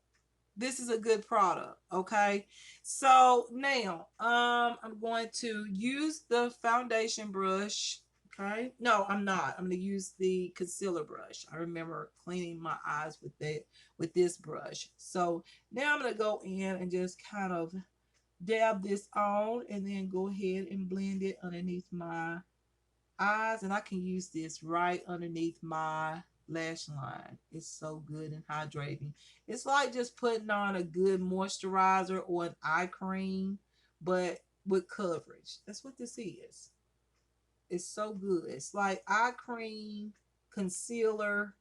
[SPEAKER 1] this is a good product. Okay, so now I'm going to use the foundation brush. Okay, no, I'm not. I'm going to use the concealer brush. I remember cleaning my eyes with that, with this brush. So now I'm going to go in and just kind of dab this on and then go ahead and blend it underneath my eyes, and I can use this right underneath my lash line. It's so good and hydrating. It's like just putting on a good moisturizer or an eye cream, but with coverage. That's what this is. It's so good. It's like eye cream, concealer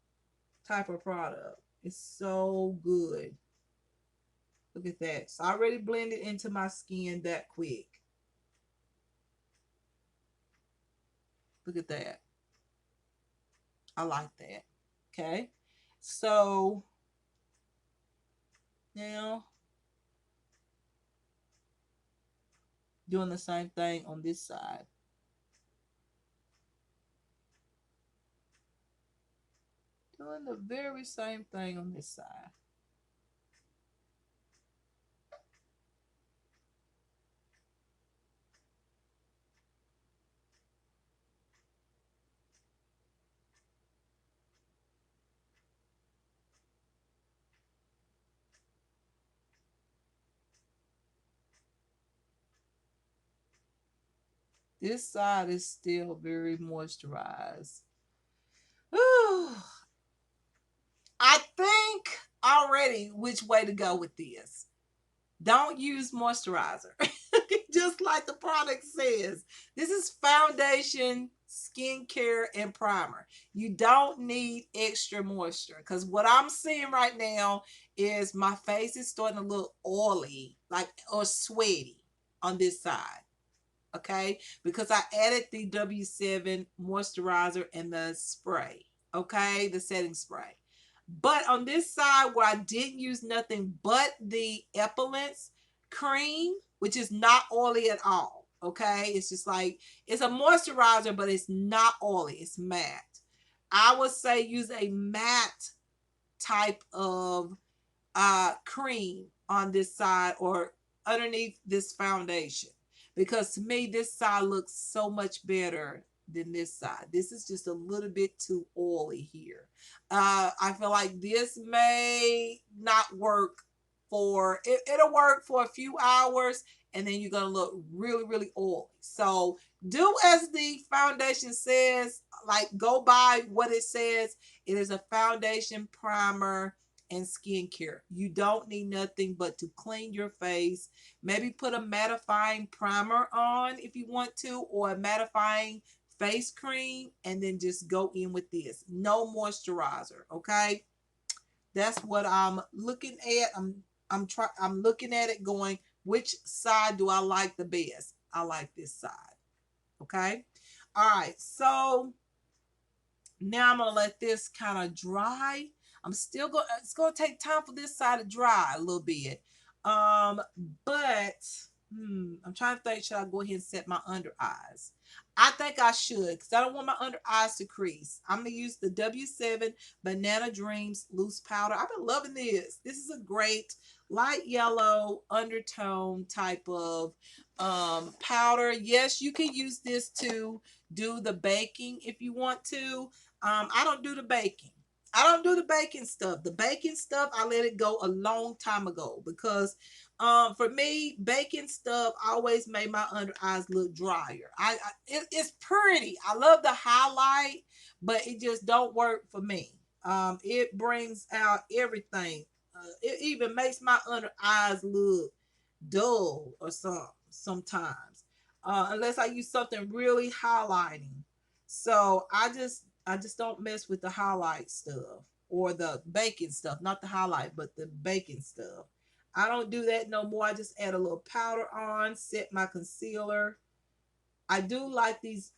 [SPEAKER 1] type of product. It's so good. Look at that. So I already blended into my skin that quick. Look at that. I like that. Okay. So now doing the same thing on this side. Doing the very same thing on this side. This side is still very moisturized. Whew. I think already which way to go with this. Don't use moisturizer. Just like the product says. This is foundation, skincare, and primer. You don't need extra moisture. Because what I'm seeing right now is my face is starting to look oily, like, or sweaty on this side. Okay, because I added the W7 moisturizer and the spray, okay, the setting spray. But on this side where I didn't use nothing but the Epilance cream, which is not oily at all, okay, it's just like, it's a moisturizer, but it's not oily, it's matte. I would say use a matte type of cream on this side or underneath this foundation, because to me this side looks so much better than this side. This is just a little bit too oily here. I feel like this may not work for it. It'll work for a few hours and then you're gonna look really, really oily. So do as the foundation says, like go by what it says. It is a foundation, primer, and skincare. You don't need nothing but to clean your face. Maybe put a mattifying primer on if you want to, or a mattifying face cream and then just go in with this. No moisturizer, okay? That's what I'm looking at. I'm looking at it going, which side do I like the best? I like this side. Okay. All right. So now I'm gonna let this kind of dry. I'm still going. It's gonna take time for this side to dry a little bit. Um, but I'm trying to think. Should I go ahead and set my under eyes? I think I should because I don't want my under eyes to crease. I'm gonna use the W7 Banana Dreams loose powder. I've been loving this. This is a great light yellow undertone type of powder. Yes, you can use this to do the baking if you want to. I don't do the baking. I don't do the baking stuff. The baking stuff, I let it go a long time ago because for me, baking stuff always made my under eyes look drier. It's pretty. I love the highlight, but it just don't work for me. It brings out everything. It even makes my under eyes look dull or sometimes. Unless I use something really highlighting. So I just don't mess with the highlight stuff or the baking stuff, not the highlight, but the baking stuff. I don't do that no more. I just add a little powder on, set my concealer. I do like these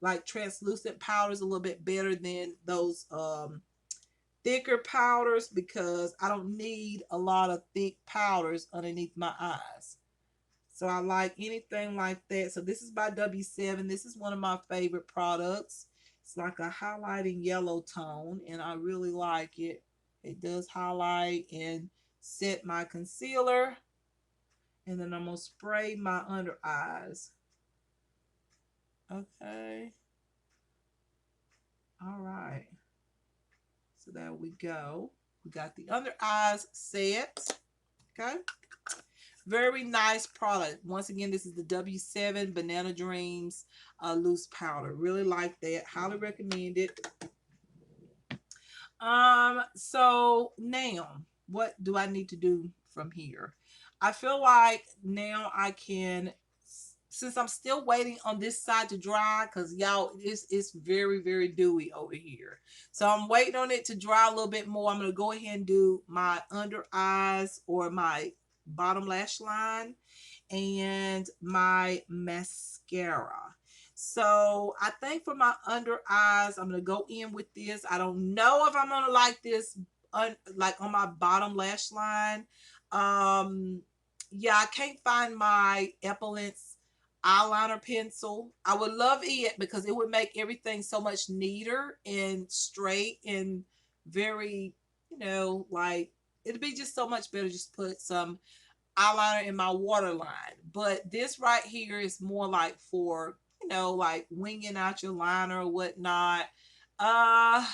[SPEAKER 1] like translucent powders a little bit better than those thicker powders because I don't need a lot of thick powders underneath my eyes. So I like anything like that. So this is by W7. This is one of my favorite products. It's like a highlighting yellow tone, and I really like it. It does highlight and set my concealer. And then I'm going to spray my under eyes. Okay. All right. So there we go. We got the under eyes set. Okay. Very nice product. Once again, this is the W7 Banana Dreams loose powder. Really like that. Highly recommend it. So now what do I need to do from here? I feel like now I can, since I'm still waiting on this side to dry, because y'all, it's very, very dewy over here. So I'm waiting on it to dry a little bit more. I'm going to go ahead and do my under eyes or my bottom lash line and my mascara. So I think for my under eyes, I'm gonna go in with this. I don't know if I'm gonna like this like on my bottom lash line. Yeah, I can't find my Epilance eyeliner pencil. I would love it because it would make everything so much neater and straight and very, like it'd be just so much better just put some eyeliner in my waterline. But this right here is more like for, like winging out your liner or whatnot. I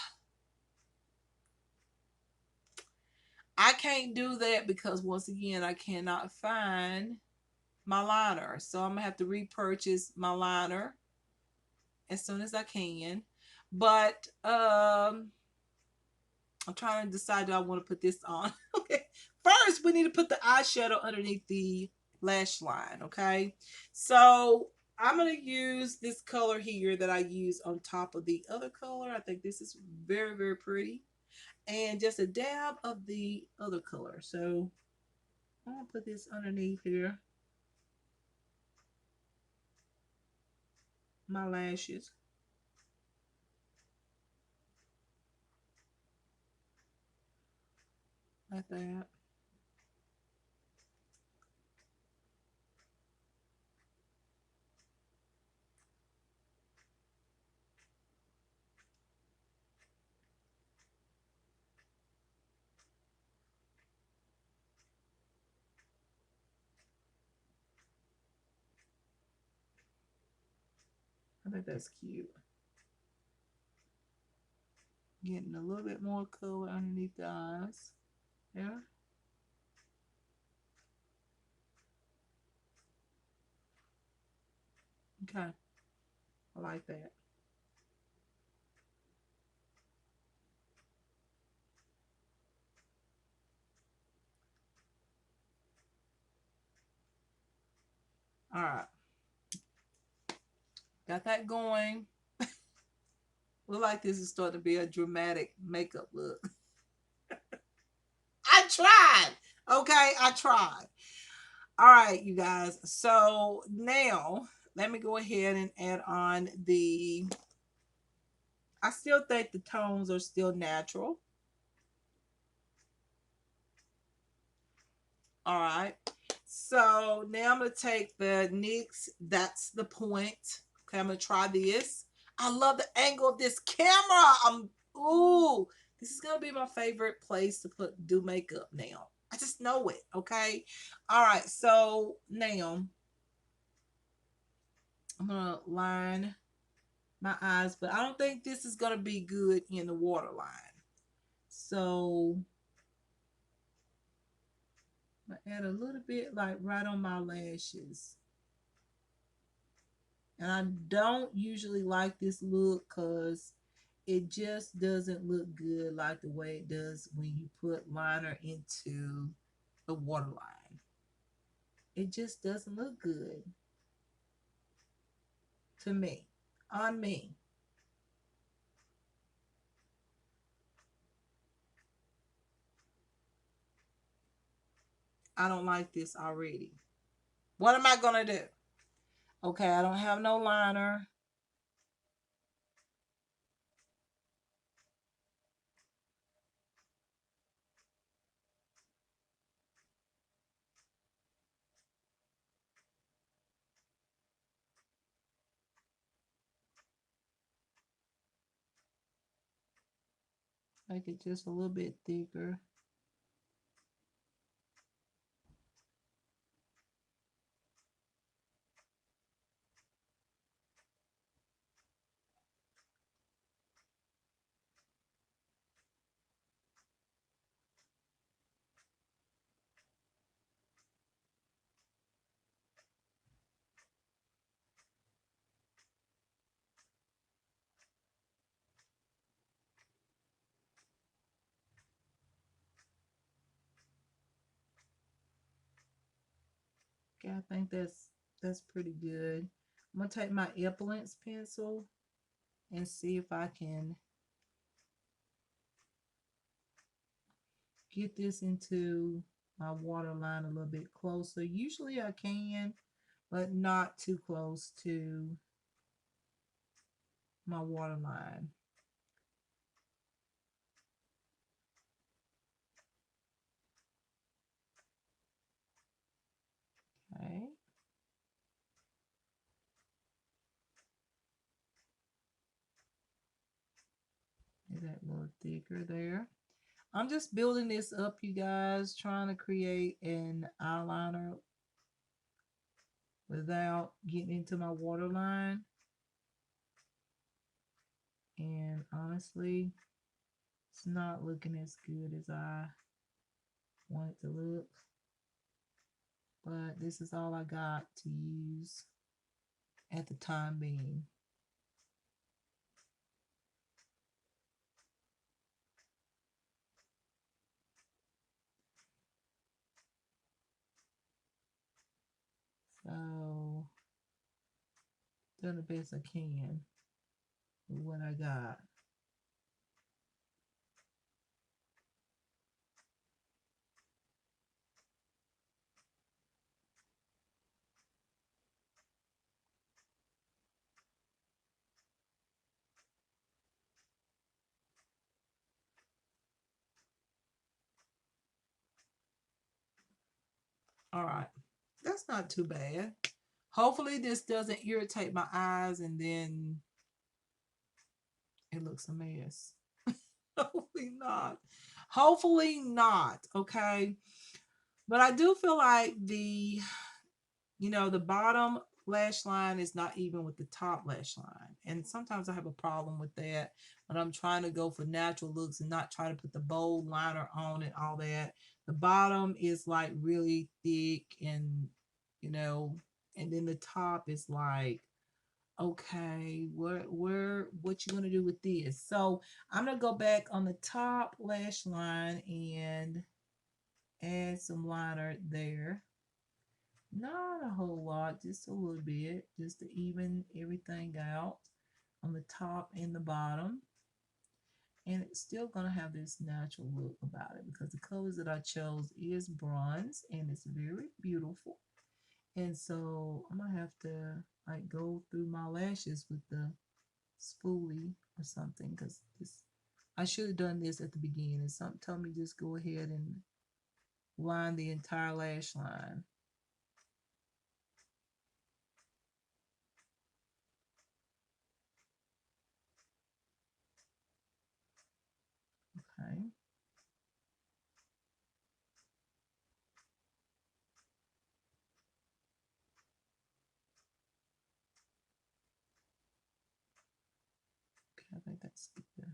[SPEAKER 1] can't do that because once again, I cannot find my liner. So I'm gonna have to repurchase my liner as soon as I can. But I'm trying to decide, do I want to put this on? Okay. First, we need to put the eyeshadow underneath the lash line. Okay. So I'm going to use this color here that I use on top of the other color. I think this is very, very pretty. And just a dab of the other color. So I'm going to put this underneath here. My lashes. Like that. I think that's cute. Getting a little bit more color underneath the eyes. Yeah. Okay. I like that. All right. Got that going. Look like this is starting to be a dramatic makeup look. I tried. Okay, I tried. All right, you guys. So now let me go ahead and add on the. I still think the tones are still natural. All right. So now I'm going to take the NYX. That's the point. Okay, I'm going to try this. I love the angle of this camera. Ooh, this is going to be my favorite place to do makeup now. I just know it. Okay. All right. So now I'm going to line my eyes, but I don't think this is going to be good in the waterline. So I'm going to add a little bit like right on my lashes. And I don't usually like this look because it just doesn't look good like the way it does when you put liner into the waterline. It just doesn't look good to me, on me. I don't like this already. What am I going to do? Okay, I don't have no liner. Make it just a little bit thicker. Okay, I think that's pretty good. I'm gonna take my Epilance pencil and see if I can get this into my waterline a little bit closer. Usually I can, but not too close to my waterline. Okay, get that a little thicker there. I'm just building this up, you guys, trying to create an eyeliner without getting into my waterline. And honestly, it's not looking as good as I want it to look. But this is all I got to use at the time being. So, doing the best I can with what I got. All right, that's not too bad. Hopefully this doesn't irritate my eyes and then it looks a mess. Hopefully not. Hopefully not. Okay. But I do feel like the bottom lash line is not even with the top lash line. And sometimes I have a problem with that when I'm trying to go for natural looks and not try to put the bold liner on and all that. The bottom is like really thick you know, and then the top is like, okay, what you gonna do with this? So I'm gonna go back on the top lash line and add some liner there. Not a whole lot, just a little bit, just to even everything out. on the top and the bottom. And it's still going to have this natural look about it because the colors that I chose is bronze and it's very beautiful. And so I'm going to have to like go through my lashes with the spoolie or something because this I should have done this at the beginning. Something told me just go ahead and line the entire lash line. Okay. Okay, I think that's good.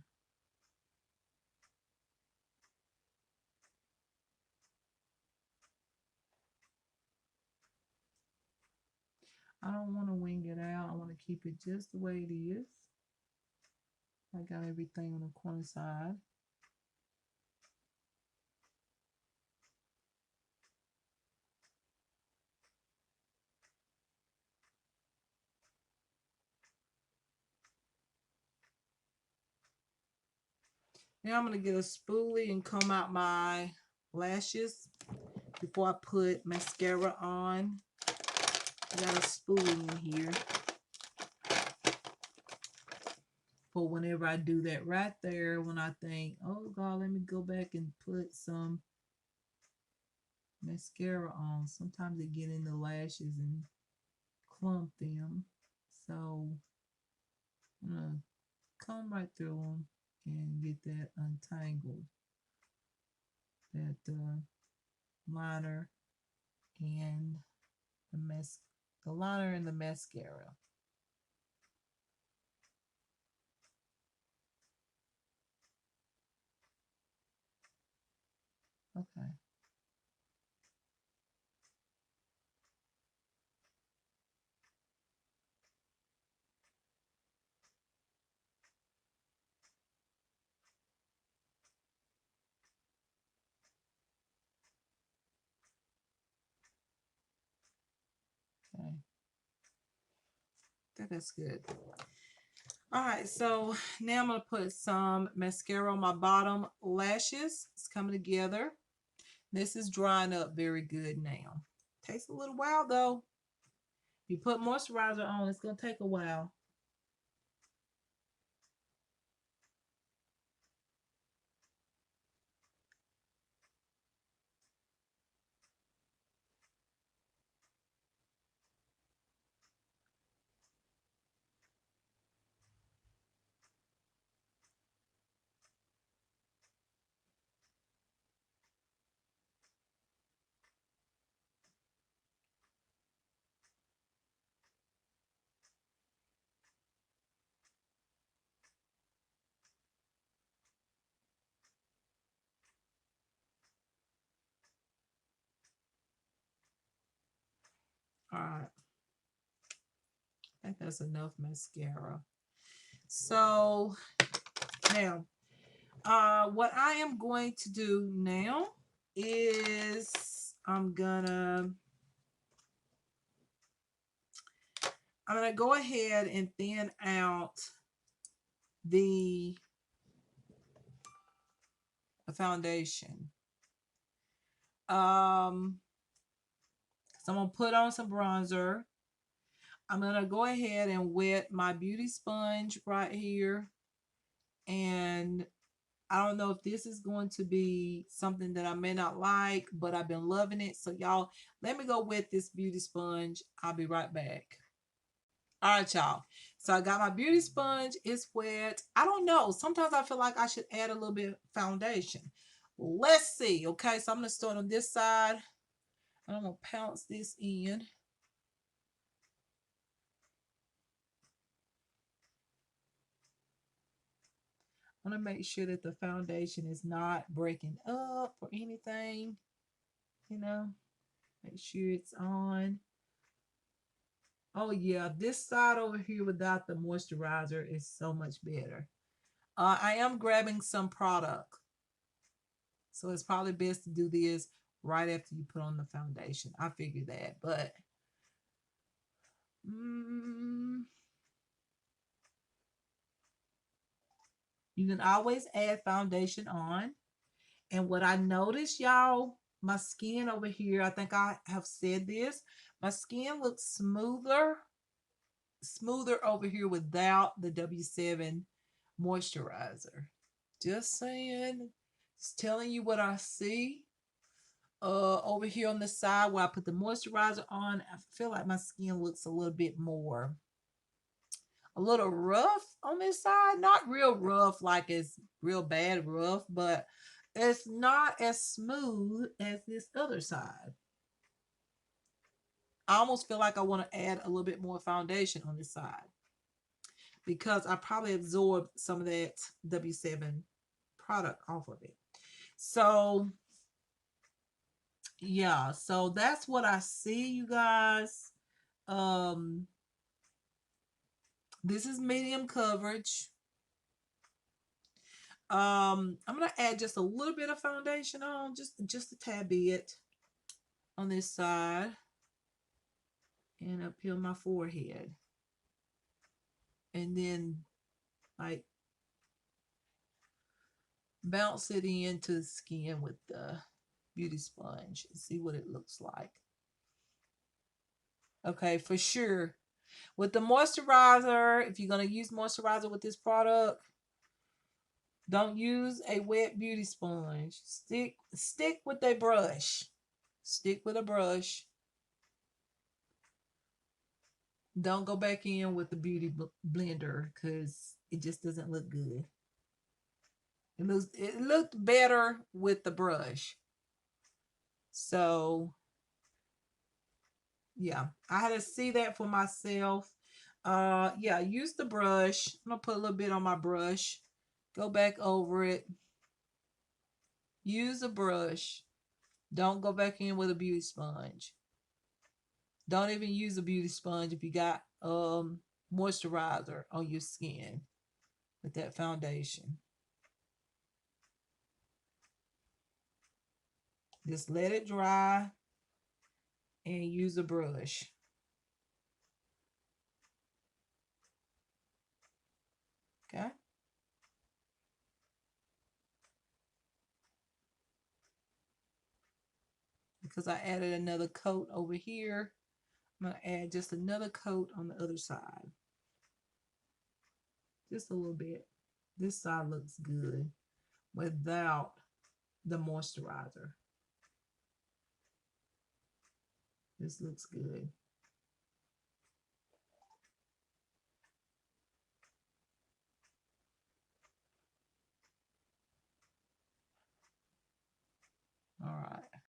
[SPEAKER 1] I don't want to wing it out. I want to keep it just the way it is. I got everything on the corner side. Now I'm going to get a spoolie and comb out my lashes before I put mascara on. I got a spoolie in here for whenever I do that right there when I think, oh God, let me go back and put some mascara on. Sometimes they get in the lashes and clump them. So I'm going to comb right through them and get that untangled. That liner and the liner and the mascara. Okay. Okay. I think that's good. All right, so now I'm going to put some mascara on my bottom lashes. It's coming together. This is drying up very good now. Takes a little while though. You put moisturizer on, it's going to take a while. All right. I think that's enough mascara. So now, what I am going to do now is I'm gonna go ahead and thin out the foundation. So I'm gonna put on some bronzer. I'm gonna go ahead and wet my beauty sponge right here. And I don't know if this is going to be something that I may not like, but I've been loving it. So y'all, let me go wet this beauty sponge. I'll be right back. All right, y'all. So I got my beauty sponge. It's wet. I don't know. Sometimes I feel like I should add a little bit of foundation. Let's see. Okay, so I'm going to start on this side. I'm going to pounce this in. I want to make sure that the foundation is not breaking up or anything. You know, make sure it's on. Oh yeah, this side over here without the moisturizer is so much better. I am grabbing some product. So it's probably best to do this right after you put on the foundation. I figured that, but mm, You can always add foundation on. And what I noticed, y'all, my skin over here, I think I have said this, my skin looks smoother over here without the W7 moisturizer. Just saying, just telling you what I see. Over here on the side where I put the moisturizer on, I feel like my skin looks a little rough on this side. Not real rough, like it's real bad rough, but it's not as smooth as this other side. I almost feel like I want to add a little bit more foundation on this side because I probably absorbed some of that W7 product off of it. So yeah, so that's what I see, you guys. Um, this is medium coverage. I'm gonna add just a little bit of foundation on, just a tad bit on this side and up here on my forehead, and then like bounce it into the skin with the beauty sponge and see what it looks like. Okay, for sure. With the moisturizer, if you're gonna use moisturizer with this product, don't use a wet beauty sponge. Stick with a brush. Stick with a brush. Don't go back in with the beauty blender because it just doesn't look good. It looked better with the brush. So yeah, I had to see that for myself. Yeah, use the brush. I'm gonna put a little bit on my brush. Go back over it. Use a brush. Don't go back in with a beauty sponge. Don't even use a beauty sponge if you got moisturizer on your skin with that foundation. Just let it dry and use a brush. Okay. Because I added another coat over here, I'm going to add just another coat on the other side. Just a little bit. This side looks good without the moisturizer. This looks good.